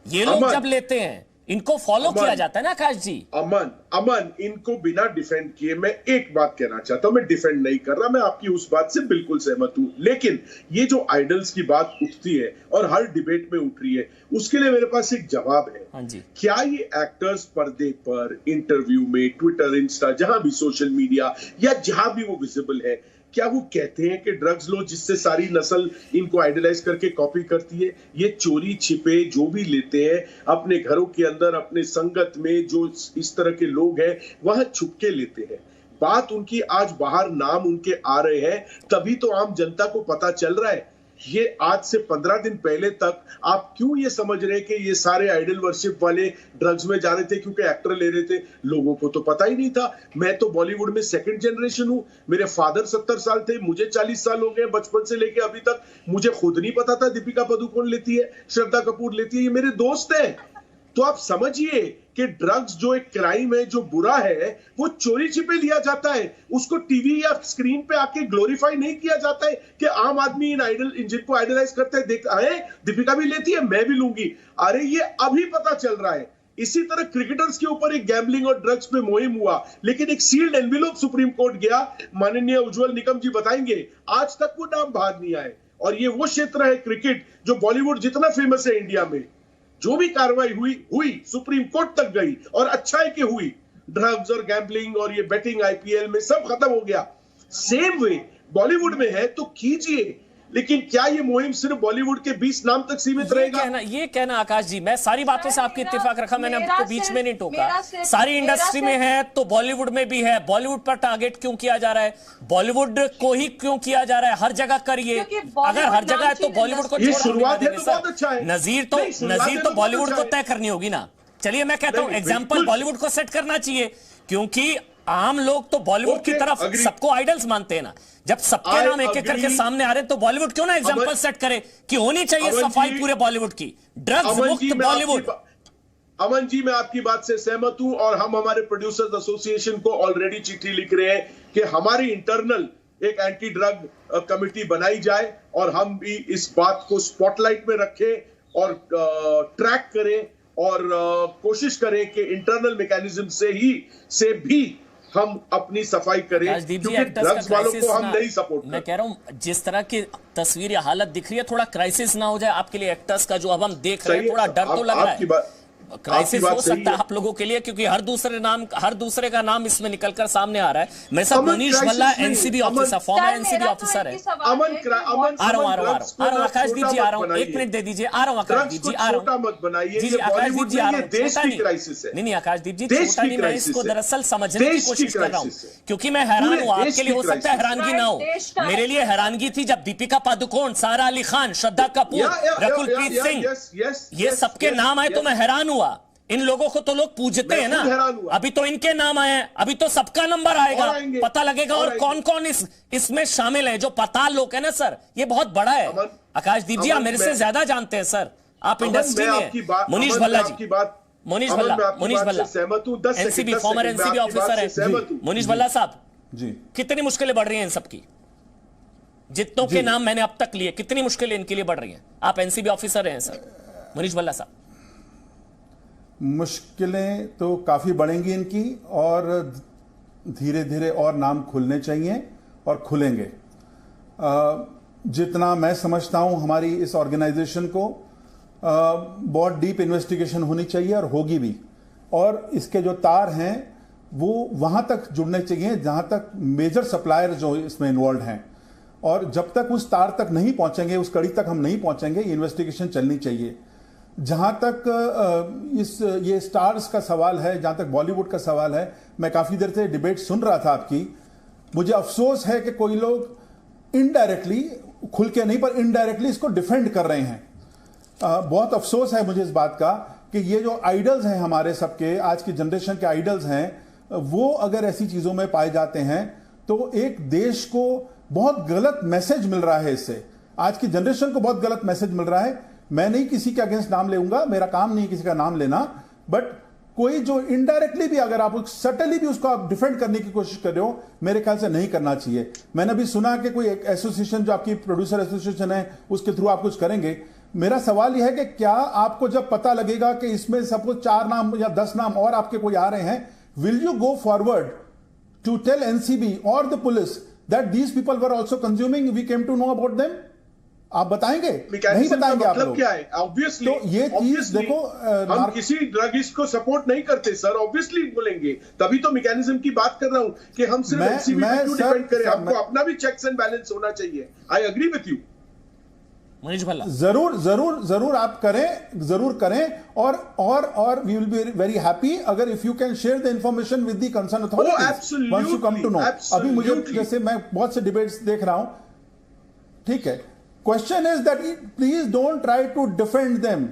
ये लोग जब लेते हैं इनको फॉलो किया जाता है ना आकाश जी। अमन इनको बिना डिफेंड किए मैं एक बात कहना चाहता हूं, मैं डिफेंड नहीं कर रहा, मैं आपकी उस बात से बिल्कुल सहमत हूं। लेकिन ये जो आइडल्स की बात उठती है और हर डिबेट में उठ रही है, उसके लिए मेरे पास एक जवाब है। हाँ जी। क्या ये एक्टर्स पर्दे पर, इंटरव्यू में, ट्विटर, इंस्टा, जहां भी सोशल मीडिया या जहां भी वो विजिबल है, क्या वो कहते हैं कि ड्रग्स लो जिससे सारी नस्ल इनको आइडलाइज करके कॉपी करती है? ये चोरी छिपे जो भी लेते हैं अपने घरों के अंदर, अपने संगत में जो इस तरह के लोग हैं वहां छुप के लेते हैं। बात उनकी आज बाहर नाम उनके आ रहे हैं, तभी तो आम जनता को पता चल रहा है। ये आज से 15 दिन पहले तक आप क्यों ये समझ रहे कि ये सारे आइडल वर्शिप वाले ड्रग्स में जा रहे थे क्योंकि एक्टर ले रहे थे? लोगों को तो पता ही नहीं था। मैं तो बॉलीवुड में सेकंड जनरेशन हूं, मेरे फादर 70 साल थे, मुझे 40 साल हो गए, बचपन से लेके अभी तक मुझे खुद नहीं पता था दीपिका पादुकोण लेती है, श्रद्धा कपूर लेती है, ये मेरे दोस्त हैं। तो आप समझिए कि ड्रग्स जो एक क्राइम है, जो बुरा है, वो चोरी छिपे लिया जाता है, उसको टीवी या स्क्रीन पे आके ग्लोरीफाई नहीं किया जाता है कि आम आदमी इन जिनको आइडलाइज करते हैं, देख आए दीपिका भी लेती है, मैं भी लूंगी। अरे ये अभी पता चल रहा है। इसी तरह क्रिकेटर्स के ऊपर एक गैम्बलिंग और ड्रग्स पे मुहिम हुआ, लेकिन एक सील्ड एनवेलप सुप्रीम कोर्ट गया, माननीय उज्जवल निकम जी बताएंगे, आज तक वो नाम बाहर नहीं आए। और ये वो क्षेत्र है क्रिकेट जो बॉलीवुड जितना फेमस है इंडिया में, जो भी कार्रवाई हुई सुप्रीम कोर्ट तक गई, और अच्छा है कि हुई। ड्रग्स और गैम्बलिंग और ये बेटिंग आईपीएल में सब खत्म हो गया। सेम वे बॉलीवुड में है तो कीजिए, लेकिन क्या ये मुहिम सिर्फ बॉलीवुड के 20 नाम तक सीमित रहेगा? ये कहना आकाश जी, मैं सारी बातों से आपकी इत्तेफाक रखा, मैंने आपको बीच में नहीं टोका। सारी इंडस्ट्री में है तो बॉलीवुड में भी है। बॉलीवुड पर टारगेट क्यों किया जा रहा है? बॉलीवुड को ही क्यों किया जा रहा है? हर जगह करिए, अगर हर जगह है तो बॉलीवुड को शुरुआत है तो बहुत अच्छा है। नजीर तो बॉलीवुड को तय करनी होगी ना। चलिए मैं कहता हूं एग्जाम्पल बॉलीवुड को सेट करना चाहिए, क्योंकि आम लोग तो बॉलीवुड की तरफ सबको आइडल्स मानते हैं ना। जब सबके नाम एक एक करके सामने आ रहे हैं तो बॉलीवुड क्यों ना एग्जांपल सेट करे कि होनी चाहिए सफाई पूरे बॉलीवुड की, ड्रग्स मुक्त बॉलीवुड। अमन जी, मैं आपकी बात से सहमत हूं, और हम हमारे प्रोड्यूसर्स एसोसिएशन को ऑलरेडी चिट्ठी लिख रहे हैं कि हमारी इंटरनल एक एंटी ड्रग कमिटी बनाई जाए और हम भी इस बात को स्पॉटलाइट में रखें और ट्रैक करें और कोशिश करें कि इंटरनल मैकेनिज्म से भी हम अपनी सफाई करें, क्योंकि ड्रग्स वालों को हम नहीं सपोर्ट करते। मैं कह रहा हूं जिस तरह की तस्वीर या हालत दिख रही है, थोड़ा क्राइसिस ना हो जाए आपके लिए एक्टर्स का, जो अब हम देख रहे हैं, थोड़ा डर तो लग रहा है। क्राइसिस बात हो सही सकता है है। आप लोगों के लिए, क्योंकि हर दूसरे का नाम इसमें निकलकर सामने आ रहा है। मैं सब अमन, मुनीश crisis भल्ला नहीं, एनसीबी अमन, ऑफिसर, फॉर्मर सर, एनसीबी मेरा तो ऑफिसर एक है। ही सवाल अमन, है कि अमन, आ रहा हूं ड्रग्स को आकाश छोटा दीप जी, आ मत रहा हूं, बनाइए। 1 मिनट दे दीजिए, आ रहा हूं आकाश ड्रग्स दीप को जी, आ रहा छोटा हूं। मत बनाइए, जी ये आकाश दीप बॉलीवुड जी, आ नहीं, रहा ये हूं, देश छोटा की नहीं। क्राइसिस है। नहीं आकाश दीप जी, देश छोटा की नहीं, मैं इसको क्राइसिस है। दरअसल समझने की देश की कोशिश कर रहा हूं, क्राइसिस है। क्योंकि मैं हैरान पूरे हूं। देश आपके लिए की हो सकता है क्राइसिस हैरानगी ना हो, देश का है। मेरे लिए हैरानगी थी जब दीपिका पादुकोण, सारा अली खान, श्रद्धा कपूर, रकुलप्रीत सिंह, ये सबके नाम आए तो मैं हैरान हुआ। इन लोगों को तो लोग पूजते हैं ना, खुद हैरान हुआ। अभी तो इनके नाम आए हैं, अभी तो सबका नंबर आएगा, और आएंगे, पता लगेगा और और आएंगे। कौन कौन इसमें शामिल है। जो पताल लोग है ना सर, ये बहुत बड़ा है। अमन, आकाश दीप जी, आप अमन, मेरे से मैं- ज्यादा जानते हैं सर, आप अमन, इंडस्ट्री मैं में आपकी हैं। बात- मुनीश अमन, भल्ला मैं जी, आपकी बात- मुनीश अमन, भल्ला, मैं आपकी मुनीश बात से भल्ला, सहमत हूं। 10 NCB, second, farmer 10 second, NCB मैं आपकी बात ऑफिसर से है। सहमत हूं। मुनीश भल्ला साहब, जी कितनी मुश्किलें बढ़ रही हैं इन सबकी? जितनों के नाम मैंने अब तक लिए, कितनी मुश्किलें इनके लिए बढ़ रही हैं? आप एनसीबी ऑफिसर हैं सर, मुनीश भल्ला साहब। मुश्किलें तो काफ़ी बढ़ेंगी इनकी, और धीरे धीरे और नाम खुलने चाहिए और खुलेंगे। जितना मैं समझता हूं हमारी इस ऑर्गेनाइजेशन को बहुत डीप इन्वेस्टिगेशन होनी चाहिए और होगी भी, और इसके जो तार हैं वो वहां तक जुड़ने चाहिए जहां तक मेजर सप्लायर जो इसमें इन्वॉल्व हैं, और जब तक उस तार तक नहीं पहुंचेंगे, उस कड़ी तक हम नहीं पहुंचेंगे, इन्वेस्टिगेशन चलनी चाहिए। जहां तक ये स्टार्स का सवाल है, जहां तक बॉलीवुड का सवाल है, मैं काफी देर से डिबेट सुन रहा था आपकी। मुझे अफसोस है कि कोई लोग इनडायरेक्टली, खुल के नहीं पर इनडायरेक्टली इसको डिफेंड कर रहे हैं। बहुत अफसोस है मुझे इस बात का कि ये जो आइडल्स हैं हमारे सबके, आज की जनरेशन के आइडल्स हैं, वो अगर ऐसी चीजों में पाए जाते हैं तो एक देश को बहुत गलत मैसेज मिल रहा है इससे। आज की जनरेशन को बहुत गलत मैसेज मिल रहा है। मैं नहीं किसी के अगेंस्ट नाम लेऊंगा, मेरा काम नहीं किसी का नाम लेना, बट कोई जो इनडायरेक्टली भी, अगर आप सटली भी उसको आप डिफेंड करने की कोशिश कर रहे हो, मेरे ख्याल से नहीं करना चाहिए। मैंने अभी सुना कि कोई एक एसोसिएशन जो आपकी प्रोड्यूसर एसोसिएशन है, उसके थ्रू आप कुछ करेंगे। मेरा सवाल यह है कि क्या आपको जब पता लगेगा कि इसमें सपोज 4 नाम या 10 नाम और आपके कोई आ रहे हैं, will you go forward to tell NCB और the police that these people were also consuming, we came to know about them? आप बताएंगे? नहीं बताएंगे आप लोग? क्या है? ऑब्वियसली तो ये चीज देखो, हम किसी ड्रगिस्ट को सपोर्ट नहीं करते सर, ऑब्वियसली बोलेंगे। तभी तो मैकेनिज्म की बात कर रहा हूं कि हम सिर्फ एनसीबी पे क्यों डिपेंड करें। हमको अपना भी चेक्स एंड बैलेंस होना चाहिए। I agree with you Munish Bhalla. जरूर जरूर जरूर आप करें, जरूर करें, और we will be very happy अगर if you can share the information with the concern authorities once you come to know. अभी मुझे जैसे मैं बहुत से डिबेट्स देख रहा हूं, ठीक है, question is that please don't try to defend them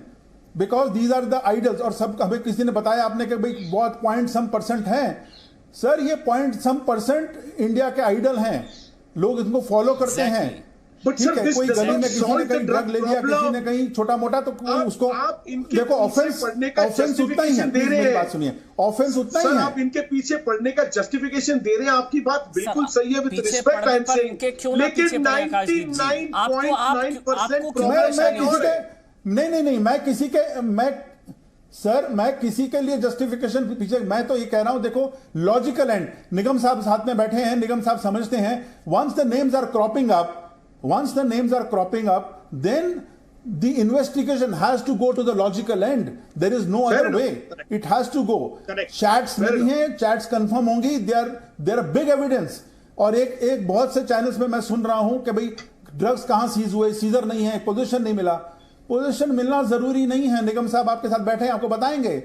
because these are the idols. और सब हमें किसी ने बताया आपने कि भाई बहुत पॉइंट सम परसेंट हैं। सर ये पॉइंट सम परसेंट इंडिया के आइडल हैं, लोग इनको फॉलो करते हैं। But ठीक sir, है, this कोई does गली not में किसी ने solve the कहीं ड्रग drug ले लिया, किसी problem. ने कहीं छोटा मोटा, तो कोई उसको आप इनके देखो पीछे ऑफेंस पढ़ने का ऑफेंस उतना ही है। justification दे प्लीज रहे मेरी हैं। बात सुनिए, ऑफेंस उतना सर ही आप है। इनके पीछे पढ़ने का जस्टिफिकेशन दे रहे हैं, आपकी बात बिल्कुल सर, सही है, विद पीछे रिस्पेक्ट आई एम पढ़ने पर इनके क्यों ना पीछे लेकिन पड़े आकाश दीप जी? आपको 99.9% क्यों मैं परेशानी हो किसी रही के नहीं मैं किसी के मैं किसी के लिए जस्टिफिकेशन पीछे, मैं तो ये कह रहा हूं, देखो लॉजिकल एंड, निगम साहब साथ में बैठे हैं, निगम साहब समझते हैं, once the names are cropping up then the investigation has to go to the logical end. There is no other way. It has to go. Chats नहीं है, chats confirm होंगी, they are big evidence. और एक बहुत से चैनल्स में मैं सुन रहा हूं कि भाई ड्रग्स कहां सीज हुए, सीजर नहीं है, पोजीशन नहीं मिला। पोजीशन मिलना जरूरी नहीं है, निगम साहब आपके साथ बैठे हैं, आपको बताएंगे।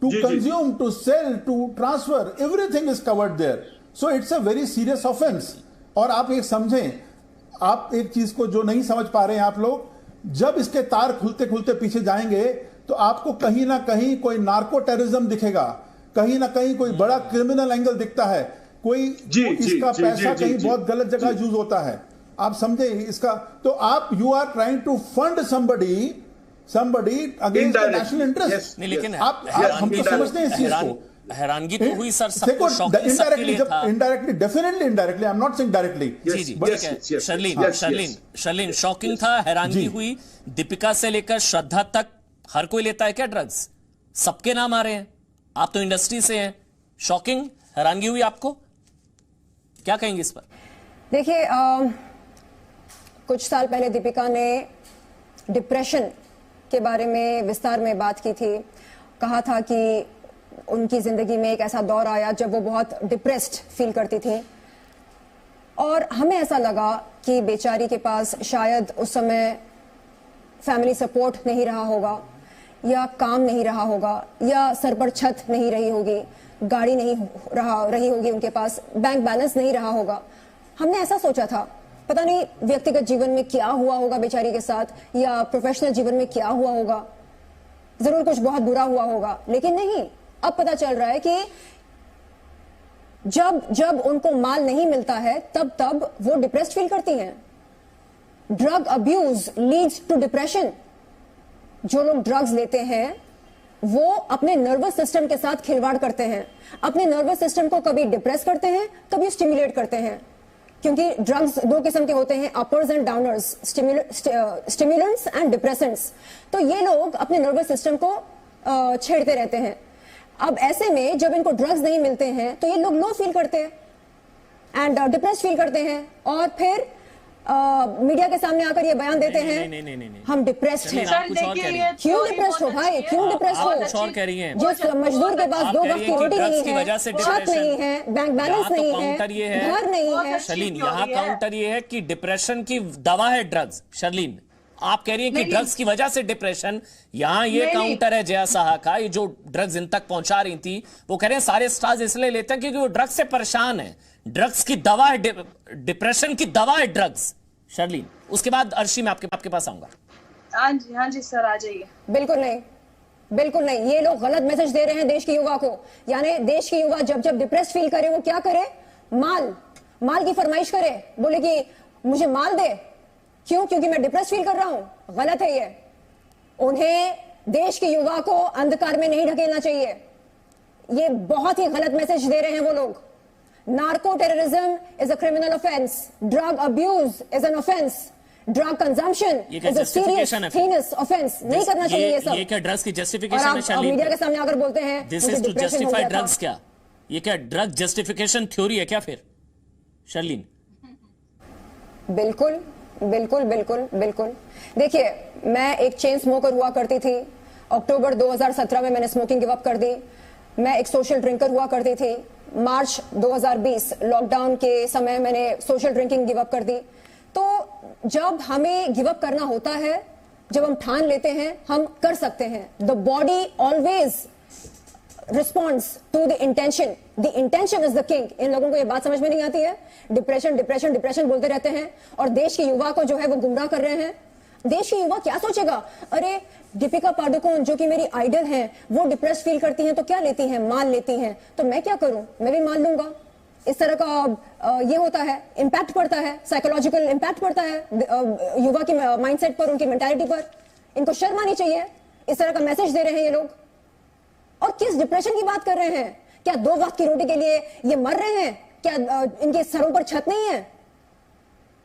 To consume, to sell, to transfer, everything is covered there. So it's a very serious offence. और आप एक समझें, आप एक चीज को जो नहीं समझ पा रहे हैं आप लोग, जब इसके तार खुलते खुलते पीछे जाएंगे तो आपको कहीं ना कहीं कोई नार्को टेररिज्म दिखेगा, कहीं ना कहीं कोई बड़ा क्रिमिनल एंगल दिखता है, कोई इसका पैसा कहीं बहुत गलत जगह यूज होता है। आप समझे इसका? तो आप you are trying to fund somebody against the national interest. नहीं, लेकिन आप हम तो समझते हैं इस चीज को। हैरानगी तो हुई सर, सबको देखो शॉकिंग सबके लिए था। Indirectly, definitely indirectly, I am not saying directly. जी शर्लीन, शॉकिंग था, हैरानगी हुई। दीपिका से लेकर श्रद्धा तक हर कोई लेता है क्या ड्रग्स? सबके नाम आ रहे हैं, आप तो इंडस्ट्री से हैं। शॉकिंग, हैरानगी हुई आपको? क्या कहेंगे इस पर? देखिए, कुछ साल पहले दीपिका ने डिप्रेशन के बारे में विस्तार में बात की थी, कहा था कि उनकी जिंदगी में एक ऐसा दौर आया जब वो बहुत डिप्रेस्ड फील करती थी, और हमें ऐसा लगा कि बेचारी के पास शायद उस समय फैमिली सपोर्ट नहीं रहा होगा, या काम नहीं रहा होगा, या सर पर छत नहीं रही होगी, गाड़ी नहीं रही होगी उनके पास, बैंक बैलेंस नहीं रहा होगा। हमने ऐसा सोचा था, पता नहीं व्यक्तिगत जीवन में क्या हुआ होगा बेचारी के साथ, या प्रोफेशनल जीवन में क्या हुआ होगा, जरूर कुछ बहुत बुरा हुआ होगा। लेकिन नहीं, अब पता चल रहा है कि जब जब उनको माल नहीं मिलता है तब वो डिप्रेस्ड फील करती हैं। Drug abuse leads to depression. जो लोग ड्रग्स लेते हैं वो अपने नर्वस सिस्टम के साथ खिलवाड़ करते हैं, अपने नर्वस सिस्टम को कभी डिप्रेस करते हैं, कभी स्टिमुलेट करते हैं, क्योंकि ड्रग्स दो किस्म के होते हैं, uppers and downers, stimulants and depressants. तो ये लोग अपने नर्वस सिस्टम को छेड़ते रहते हैं। अब ऐसे में जब इनको ड्रग्स नहीं मिलते हैं तो ये लोग लो फील करते हैं एंड डिप्रेस फील करते हैं, और फिर मीडिया के सामने आकर ये बयान देते हैं हम डिप्रेस्ड हैं। क्यों डिप्रेस्ड हो भाई, क्यों डिप्रेस्ड हो? कुछ और कह रही हैं। जो मजदूर के पास 2 वक्त की रोटी नहीं है, छत नहीं है, बैंक बैलेंस नहीं है, घर नहीं है। शर्लीन, यहाँ काउंटर ये है कि डिप्रेशन की दवा है ड्रग्स। शर्लीन, आप कह रही हैं कि ड्रग्स की वजह से डिप्रेशन, यहाँ ये काउंटर है जया साहा का, ये जो ड्रग्स इन तक पहुंचा रही थी, वो कह रहे हैं सारे स्टार्स इसलिए लेते हैं क्योंकि वो ड्रग्स से परेशान है, ड्रग्स की दवा है, डिप्रेशन की दवा है ड्रग्स। शर्लीन, उसके बाद अर्शी मैं आपके पास आऊंगा। हाँ जी सर, आ जाइए। बिल्कुल नहीं, बिल्कुल नहीं, ये लोग गलत मैसेज दे रहे हैं देश के युवा को। यानी देश के युवा जब जब डिप्रेस फील करे वो क्या करे, माल की फरमाइश करे, बोले कि मुझे माल दे। क्यों? क्योंकि मैं डिप्रेस फील कर रहा हूं। गलत है ये। उन्हें देश के युवा को अंधकार में नहीं ढकेलना चाहिए। ये बहुत ही गलत मैसेज दे रहे हैं वो लोग। Narco terrorism is a criminal offence, drug abuse is an offence, drug consumption is a serious heinous offence. नहीं करना चाहिए ये सब। ये क्या ड्रग्स की जस्टिफिकेशन है शर्लीन? मीडिया के सामने आकर बोलते हैं this is to justify drugs. क्या ये क्या ड्रग जस्टिफिकेशन थ्योरी है क्या फिर शर्लीन? बिल्कुल बिल्कुल बिल्कुल बिल्कुल। देखिए, मैं एक चेन स्मोकर हुआ करती थी। अक्टूबर 2017 में मैंने स्मोकिंग गिव अप कर दी। मैं एक सोशल ड्रिंकर हुआ करती थी। मार्च 2020 लॉकडाउन के समय मैंने सोशल ड्रिंकिंग गिव अप कर दी। तो जब हमें गिव अप करना होता है, जब हम ठान लेते हैं हम कर सकते हैं। The body always responds to the intention. The intention is the king. इन लोगों को ये बात समझ में नहीं आती है। डिप्रेशन डिप्रेशन डिप्रेशन बोलते रहते हैं और देश के युवा को जो है वो गुमराह कर रहे हैं। देश के युवा क्या सोचेगा? अरे दीपिका पादुकोण जो कि मेरी आइडल हैं, वो डिप्रेस फील करती हैं तो क्या लेती हैं? माल लेती हैं। तो मैं क्या करूं? मैं भी माल लूंगा। इस तरह का ये होता है, इंपैक्ट पड़ता है, साइकोलॉजिकल इंपैक्ट पड़ता है युवा की माइंडसेट पर, उनकी मेंटालिटी पर। इनको शर्म आनी चाहिए। इस तरह का मैसेज दे रहे हैं ये लोग। और किस डिप्रेशन की बात कर रहे हैं? क्या 2 वक्त की रोटी के लिए ये मर रहे हैं? क्या इनके सरों पर छत नहीं है?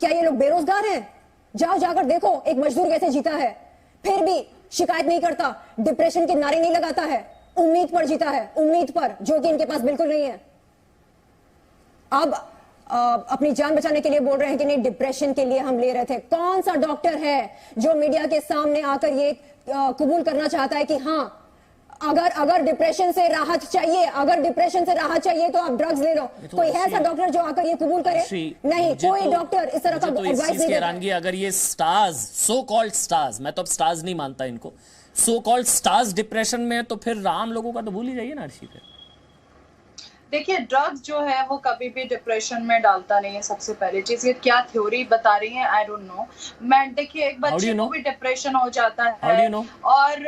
क्या ये लोग बेरोजगार हैं? जाओ जाकर देखो एक मजदूर कैसे जीता है, फिर भी शिकायत नहीं करता, डिप्रेशन के नारे नहीं लगाता है, उम्मीद पर जीता है, उम्मीद पर, जो कि इनके पास बिल्कुल नहीं है। अब अपनी जान बचाने के लिए बोल रहे हैं कि नहीं डिप्रेशन के लिए हम ले रहे थे। कौन सा डॉक्टर है जो मीडिया के सामने आकर ये कबूल करना चाहता है कि हाँ, अगर डिप्रेशन से राहत चाहिए, अगर डिप्रेशन से राहत चाहिए तो आप ड्रग्स ले लो? कोई है ऐसा डॉक्टर जो आकर ये कबूल करे? नहीं, कोई डॉक्टर इस तरह का एडवाइस नहीं देता। अगर ये स्टार्स, सो कॉल्ड स्टार्स, मैं तो अब स्टार्स नहीं मानता इनको, सो कॉल्ड स्टार्स डिप्रेशन में है तो फिर आम लोगों का तो भूल ही जाइए ना अर्शी। देखिए, ड्रग्स जो है वो कभी भी डिप्रेशन में डालता नहीं है। सबसे पहली चीज, ये क्या थ्योरी बता रही है आई डोंट नो। मैं देखिए, एक बच्चे को भी डिप्रेशन हो जाता है और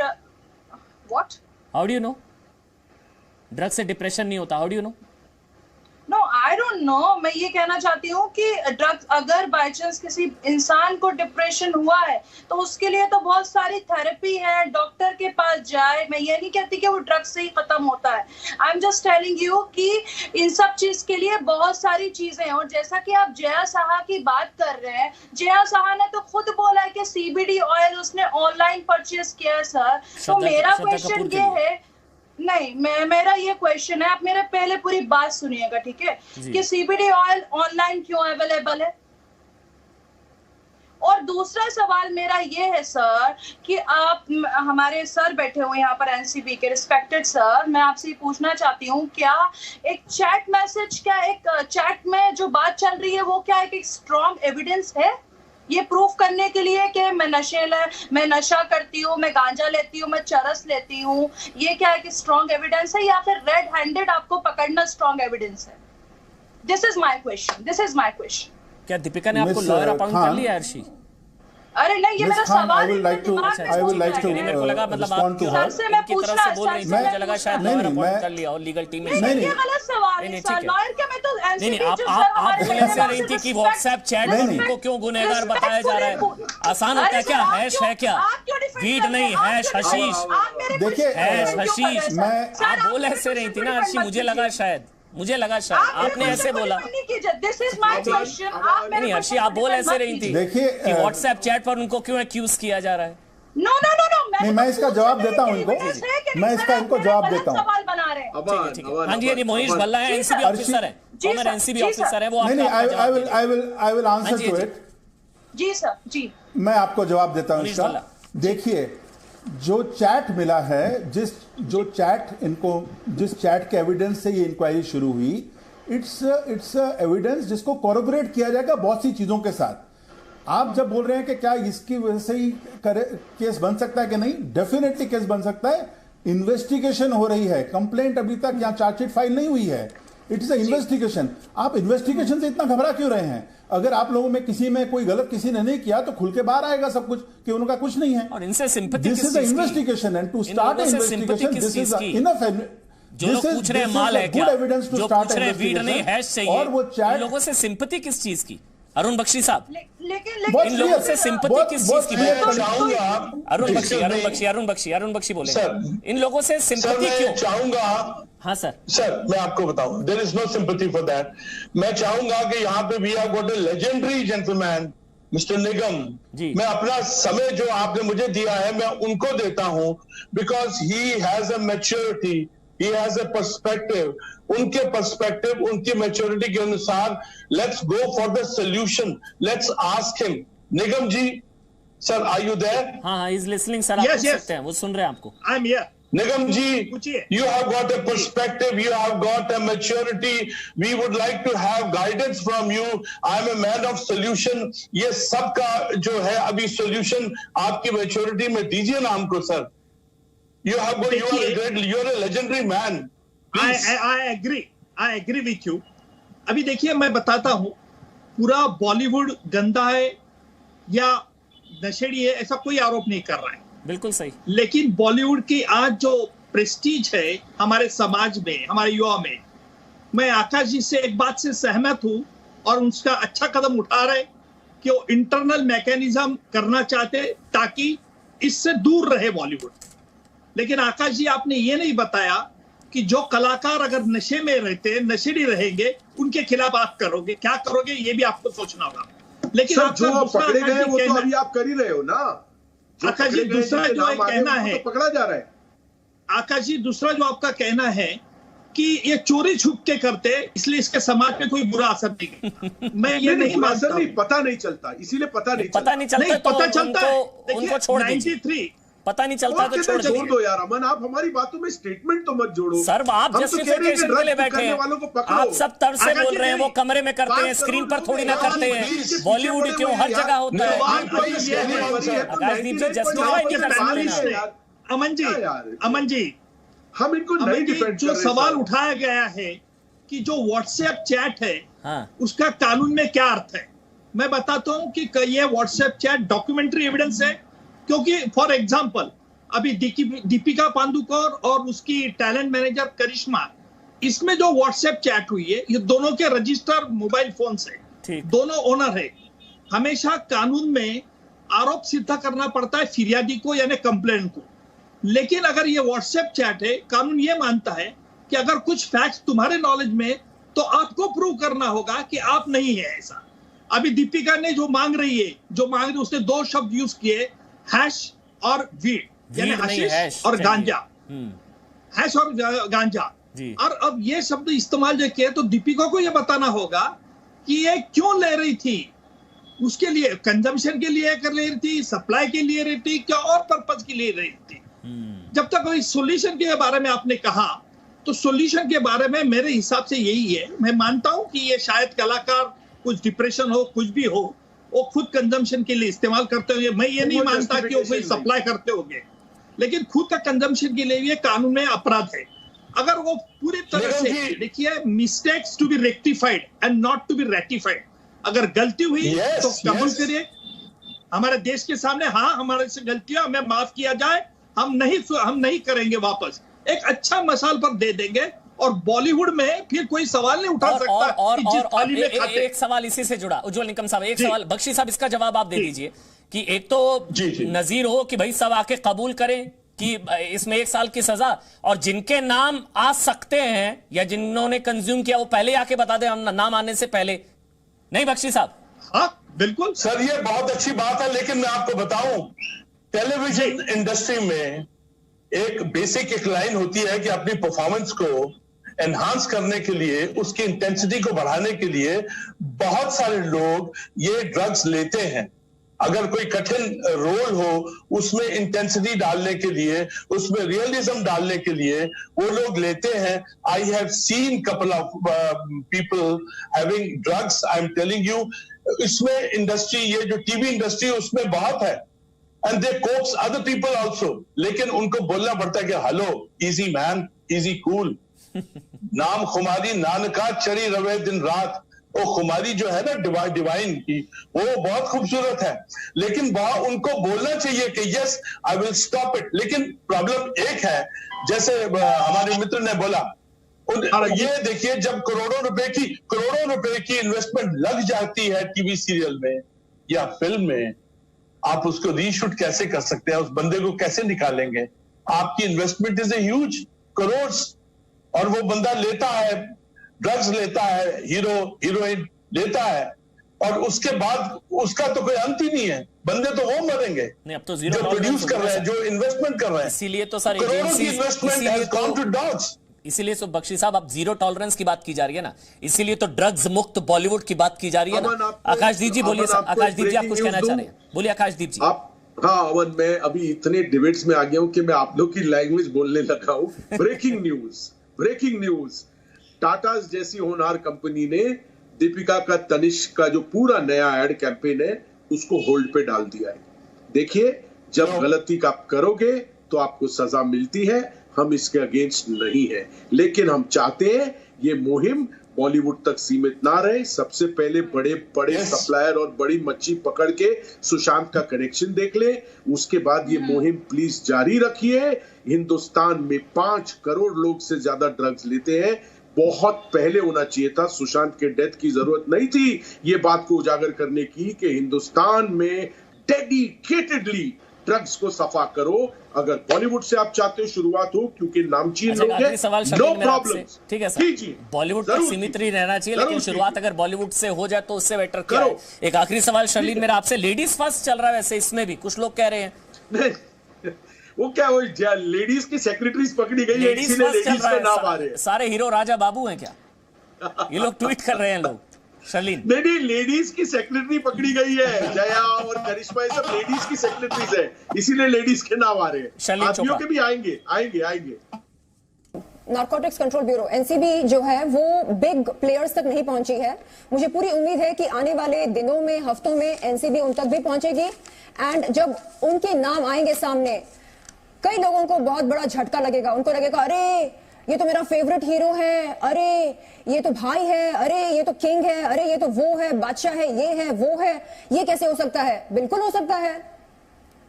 what, how do you know? Drug से डिप्रेशन नहीं होता, how do you know? No, I don't know. मैं ये कहना चाहती हूँ कि ड्रग्स, अगर बाय चांस किसी इंसान को डिप्रेशन हुआ है तो उसके लिए तो बहुत सारी थेरेपी है, डॉक्टर के पास जाए। मैं ये नहीं कहती कि वो ड्रग्स से ही खत्म होता है। I am just telling you कि इन सब चीज के लिए बहुत सारी चीजें हैं। और जैसा कि आप जया साहा की बात कर रहे हैं, जया साहा ने तो खुद बोला है कि CBD ऑयल उसने ऑनलाइन परचेज किया है सर। तो मेरा क्वेश्चन ये है, नहीं, मेरा ये क्वेश्चन है, आप मेरे पहले पूरी बात सुनिएगा, ठीक है? कि CBD ऑयल ऑनलाइन क्यों अवेलेबल है? और दूसरा सवाल मेरा ये है सर कि आप हमारे सर बैठे हुए यहाँ पर एनसीबी के रिस्पेक्टेड सर, मैं आपसे पूछना चाहती हूँ क्या एक चैट मैसेज, क्या एक चैट में जो बात चल रही है वो क्या एक स्ट्रॉन्ग एविडेंस है ये प्रूफ करने के लिए कि मैं नशा करती हूँ, मैं गांजा लेती हूँ, मैं चरस लेती हूँ, ये क्या एक स्ट्रॉन्ग एविडेंस है या फिर रेड हैंडेड आपको पकड़ना स्ट्रॉन्ग एविडेंस है? This is my question. क्या दीपिका ने आपको लॉयर अपॉइंट कर लिया अर्शी? अरे नहीं, ये मेरा सवाल है। I would like to मेरे को लगा मतलब आप सर से मैं पूछना बोल रही थी, मुझे लगा शायद लॉयर अपॉइंट कर लिया और लीगल टीम में। नहीं, ये गलत सवाल है सर। लॉयर क्या, मैं तो नहीं, आप बोल ऐसे रही थी कि व्हाट्सएप चैट को क्यों गुनहगार बताया जा रहा है? आसान होता है क्या? हैश है क्या? वीड नहीं, हैश हशीश। देखिए हैश हशीश आप बोल ऐसे रही थी ना अर्शी, मुझे लगा शायद आपने ऐसे बोला। This is my question. नहीं अर्शी, आप बोल ऐसे रही थी कि व्हाट्सएप चैट पर उनको क्यों एक्यूज किया जा रहा है? नो नहीं, मैं इसका जवाब देता हूं इनको, मैं इसका इनको जवाब देता हूं। सवाल बना रहे हैं। ठीक है। हाँ जी, मोनीश भल्ला है, एनसीबी ऑफिसर है, फॉर्मर एनसीबी ऑफिसर है वो। नहीं, I will answer to it. जी सर, जी मैं आपको जवाब देता हूं इसका। देखिए, जो चैट मिला है, जिस चैट के एविडेंस से ये इंक्वायरी शुरू हुई, इट्स एविडेंस जिसको कोरोबोरेट किया जाएगा बहुत सी चीजों के साथ। आप जब बोल रहे हैं कि क्या इसकी वजह से ही केस बन सकता है कि नहीं, डेफिनेटली केस बन सकता है। इन्वेस्टिगेशन हो रही है, कंप्लेंट अभी तक यहां चार्जशीट फाइल नहीं हुई है। It is a investigation. आप इन्वेस्टिगेशन से इतना घबरा क्यों रहे हैं? अगर आप लोगों में किसी में कोई गलत किसी ने नहीं किया तो खुल के बाहर आएगा सब कुछ कि उनका कुछ नहीं है। और इनसे sympathy this is a investigation and to start investigation this is enough. जो लोग पूछ रहे हैं माल है क्या, जो पूछ रहे हैं वीड नहीं हैश चाहिए, और वो चैट लोगों से सिंपैथी किस चीज की? अरुण बख्शी साहब, लेकिन इन लोगों से सिंपैथी किस चीज की? अरुण बख्शी बोले इन लोगों से सिंपैथी क्यों? चाहूंगा। हाँ सर मैं आपको बताऊं, there is no sympathy for that. मैं चाहूंगा कि यहाँ पे we have got a legendary gentleman mister Nigam. मैं अपना समय जो आपने मुझे दिया है मैं उनको देता हूं, because he has a maturity, he has a perspective. उनके पर्सपेक्टिव, उनकी मैच्योरिटी के अनुसार let's go for the solution, let's ask him. Nigam ji, sir are you there? हाँ, इज लिसनिंग सर, आप पूछ सकते हैं, वो सुन रहे हैं आपको। I am here. Nigam ji, you have got a perspective, you have got a maturity. We would like to have guidance from you. I am a man of solution. ये सबका जो है अभी solution आपकी maturity में दीजिए ना हमको sir. You have got, you are a legendary man. I agree with you. अभी देखिए मैं बताता हूँ, पूरा बॉलीवुड गंदा है या नशेड़ी है ऐसा कोई आरोप नहीं कर रहा है, बिल्कुल सही। लेकिन बॉलीवुड की आज जो प्रेस्टीज है हमारे समाज में, हमारे युवा में, मैं आकाश जी से एक बात से सहमत हूं और उसका अच्छा कदम उठा रहे कि वो इंटरनल मैकेनिज्म करना चाहते ताकि इससे दूर रहे बॉलीवुड। लेकिन आकाश जी आपने ये नहीं बताया कि जो कलाकार अगर नशे में रहते, नशेड़ी रहेंगे, उनके खिलाफ आप करोगे क्या करोगे, ये भी आपको सोचना होगा। लेकिन सर, जो आप पकड़े गए वो तो अभी आप कर ही रहे हो ना। आकाश जी दूसरा जो कहना है, तो पकड़ा जा रहा है। आकाश जी दूसरा जो आपका कहना है कि ये चोरी छुप के करते इसलिए इसके समाज पे कोई बुरा असर नहीं। मैं ये नहीं मानता, नहीं पता नहीं चलता, इसीलिए पता नहीं चलता उनको छोड़ दीजिए। पता नहीं चलता तो छोड़ दो यार। अमन, आप हमारी बातों में स्टेटमेंट तो मत जोड़ो सर। आप जस्टिफिकेशन के लिए बैठे हैं, आप सब तरफ से बोल रहे हैं वो कमरे में करते हैं, स्क्रीन पर थोड़ी ना करते हैं। बॉलीवुड क्यों हर जगह होता है? आकाशदीप जी जस्टिफाई नहीं कर सकते। अमन जी हम इनको नहीं डिफेंड जो सवाल उठाया गया है कि जो व्हाट्सएप चैट है उसका कानून में क्या अर्थ है, मैं बताता हूं कि ये व्हाट्सएप चैट डॉक्यूमेंट्री एविडेंस है। क्योंकि फॉर एग्जांपल अभी दीपिका पादुकोण और उसकी टैलेंट मैनेजर करिश्मा, इसमें जो व्हाट्सएप चैट हुई है ये दोनों के रजिस्टर मोबाइल फोन से, दोनों ओनर है। हमेशा कानून में आरोप सिद्ध करना पड़ता है फिरियादी को यानी कंप्लेंट को, लेकिन अगर ये व्हाट्सएप चैट है, कानून ये मानता है कि अगर कुछ फैक्ट्स तुम्हारे नॉलेज में तो आपको प्रूव करना होगा कि आप नहीं है ऐसा। अभी दीपिका ने जो मांग रही है, उसने दो शब्द यूज किए, हैश और वीड यानी हशीश और गांजा, हैश और गांजा। और अब ये शब्द इस्तेमाल जो किए तो दीपिका को ये बताना होगा कि ये क्यों ले रही थी उसके लिए कंजम्पशन के लिए कर रही थी, सप्लाई के लिए रही थी, क्या और पर्पज के लिए रही थी। जब तक कोई सॉल्यूशन के बारे में आपने कहा, तो सॉल्यूशन के बारे में मेरे हिसाब से यही है। मैं मानता हूं कि ये शायद कलाकार कुछ डिप्रेशन हो, कुछ भी हो, वो खुद कंजम्पशन के लिए इस्तेमाल करते होंगे। मैं ये नहीं मानता कि वो कोई सप्लाई करते होंगे, लेकिन खुद का कंजम्पशन के लिए ये कानून में अपराध है। अगर वो पूरी तरह से, देखिए, mistakes to be rectified and not to be ratified. अगर गलती हुई तो कबूल करिए हमारे देश के सामने, हाँ हमारे से गलतियां, हमें माफ किया जाए, हम नहीं करेंगे वापस, एक अच्छा मिसाल पर दे देंगे, और बॉलीवुड में फिर कोई सवाल नहीं उठा सकता। और एक सवाल इसी से जुड़ा, उज्जवल निकम साहब, एक सवाल बख्शी साहब, इसका जवाब आप दे दीजिए कि एक तो नजीर हो कि भाई सब आके कबूल करें कि इसमें 1 साल की सजा, और जिनके नाम आ सकते हैं या जिन्होंने कंज्यूम किया वो पहले आके बता दें, हम नाम आने से पहले। नहीं बख्शी साहब? हाँ बिल्कुल सर, ये बहुत अच्छी बात है, लेकिन मैं आपको बताऊं, टेलीविजन इंडस्ट्री में एक लाइन होती है कि अपनी परफॉर्मेंस को एनहांस करने के लिए, उसकी इंटेंसिटी को बढ़ाने के लिए बहुत सारे लोग ये ड्रग्स लेते हैं। अगर कोई कठिन रोल हो, उसमें इंटेंसिटी डालने के लिए, उसमें रियलिज्म डालने के लिए वो लोग लेते हैं। I have seen couple of people having drugs, I am telling you. इसमें इंडस्ट्री, ये जो टीवी इंडस्ट्री है उसमें बहुत है, and they Cokes other people also, लेकिन उनको बोलना पड़ता है कि hello, easy man, easy cool. नाम खुमारी नानका चरी रवे दिन रात। वो खुमारी जो है ना डिवाइन की, वो बहुत खूबसूरत है, लेकिन उनको बोलना चाहिए कि yes I will stop it. लेकिन प्रॉब्लम एक है, जैसे हमारे मित्र ने बोला, ये देखिए, जब करोड़ों रुपए की इन्वेस्टमेंट लग जाती है टीवी सीरियल में या फिल्म में, आप उसको रीशूट कैसे कर सकते हैं? उस बंदे को कैसे निकालेंगे? आपकी investment is a huge, crore, और वो बंदा लेता है, ड्रग्स लेता है, हीरोइन लेता है, और उसके बाद उसका तो कोई अंत ही नहीं है। बंदे तो वो मरेंगे नहीं, अब तो जो प्रोड्यूस कर रहे हैं, जो इन्वेस्टमेंट कर रहे हैं। इसीलिए तो सारी करोड़ों की investment has gone to dogs. इसीलिए तो बख्शी साहब, आप जीरो टॉलरेंस की बात की जा रही है ना, इसीलिए तो ड्रग्स मुक्त बॉलीवुड की बात की जा रही है ना। आकाशदीप जी बोलिए, आकाशदीप जी आप कुछ कहना चाह रहे हैं, बोलिए आकाशदीप जी। हाँ अमन, मैं अभी इतने डिबेट्स में आ गया हूं कि मैं आप लोग की लैंग्वेज बोलने लगा हूं। ब्रेकिंग न्यूज, टाटा जैसी होनहार कंपनी ने दीपिका का तनिष्क का जो पूरा नया एड कैंपेन है उसको होल्ड पे डाल दिया है। देखिए, जब गलती आप करोगे तो आपको सजा मिलती है, हम इसके अगेंस्ट नहीं है, लेकिन हम चाहते हैं ये मुहिम बॉलीवुड तक सीमित ना रहे। सबसे पहले बड़े सप्लायर और बड़ी मच्छी पकड़ के सुशांत का कनेक्शन देख ले, उसके बाद ये मुहिम प्लीज जारी रखिए। हिंदुस्तान में 5 करोड़ लोग से ज्यादा ड्रग्स लेते हैं, बहुत पहले होना चाहिए था। सुशांत के डेथ की जरूरत नहीं थी ये बात को उजागर करने की कि हिंदुस्तान में डेडिकेटेडली ड्रग्स को सफा करो। अगर बॉलीवुड से आप चाहते हो शुरुआत हो, क्योंकि नामचीन लोग हैं, नो प्रॉब्लम, ठीक है सर, बॉलीवुड तक सीमित नहीं रहना चाहिए, लेकिन शुरुआत अगर बॉलीवुड से हो जाए तो उससे बेटर क्या है। एक आखिरी सवाल शर्लीन मेरा आपसे, लेडीज फर्स्ट चल रहा है वैसे, इसमें भी कुछ लोग कह रहे हैं वो क्या, वो लेडीज की सेक्रेटरीज पकड़ी गई है, इसीलिए लेडीज का नाम आ रहे हैं। सारे हीरो राजा बाबू हैं क्या? ये लोग ट्वीट कर रहे हैं लोग। शर्लीन नहीं, लेडीज की सेक्रेटरी पकड़ी गई है, जया और करिश्मा, ये सब लेडीज की सेक्रेटरीज है, इसीलिए लेडीज के नाम आ रहे हैं। आदमियों के भी आएंगे। नारकोटिक्स कंट्रोल ब्यूरो एनसीबी जो है वो बिग प्लेयर्स तक नहीं पहुंची है। मुझे पूरी उम्मीद है कि आने वाले दिनों में, हफ्तों में एनसीबी उन तक भी पहुंचेगी, एंड जब उनके नाम आएंगे सामने, कई लोगों को बहुत बड़ा झटका लगेगा। उनको लगेगा, अरे ये तो मेरा फेवरेट हीरो है, अरे ये तो भाई है, अरे ये तो किंग है, अरे ये तो वो है, बादशाह है, ये है, वो है, ये कैसे हो सकता है? बिल्कुल हो सकता है।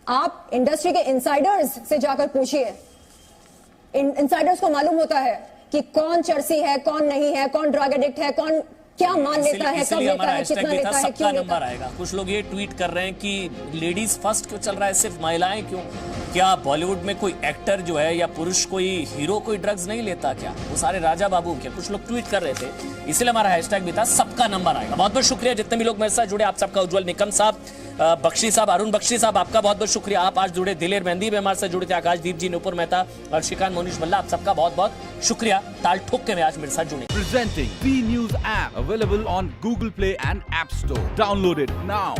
आप इंडस्ट्री के इनसाइडर्स से जाकर पूछिए, इनसाइडर्स को मालूम होता है कि कौन चर्सी है, कौन नहीं है, कौन ड्रग एडिक्ट है, कौन क्या मान लेता है, कब लेता है, कितना लेता है, क्यों लेता है। आएगा। कुछ लोग ये ट्वीट कर रहे हैं कि लेडीज फर्स्ट क्यों चल रहा है, सिर्फ महिलाएं क्यों? क्या बॉलीवुड में कोई एक्टर जो है या पुरुष कोई हीरो कोई ड्रग्स नहीं लेता क्या? वो सारे राजा बाबू के कुछ लोग ट्वीट कर रहे थे, इसलिए हमारा हैशटैग भी था सबका नंबर आएगा। बहुत बहुत शुक्रिया जितने भी लोग मेरे साथ जुड़े, आप सबका। उज्जवल निकम साहब, बख्शी साहब, अरुण बख्शी साहब, आपका बहुत बहुत शुक्रिया, आप आज जुड़े। दिलेर मेहंदी में हमारे साथ जुड़े थे, आकाशदीप जी, नुपुर मेहता और श्रीकांत मोनिश बल्ला, आप सबका बहुत बहुत शुक्रिया। ताल ठोक के में आज मेरे साथ जुड़े। Presenting B News app available on Google Play and App Store. Download it now.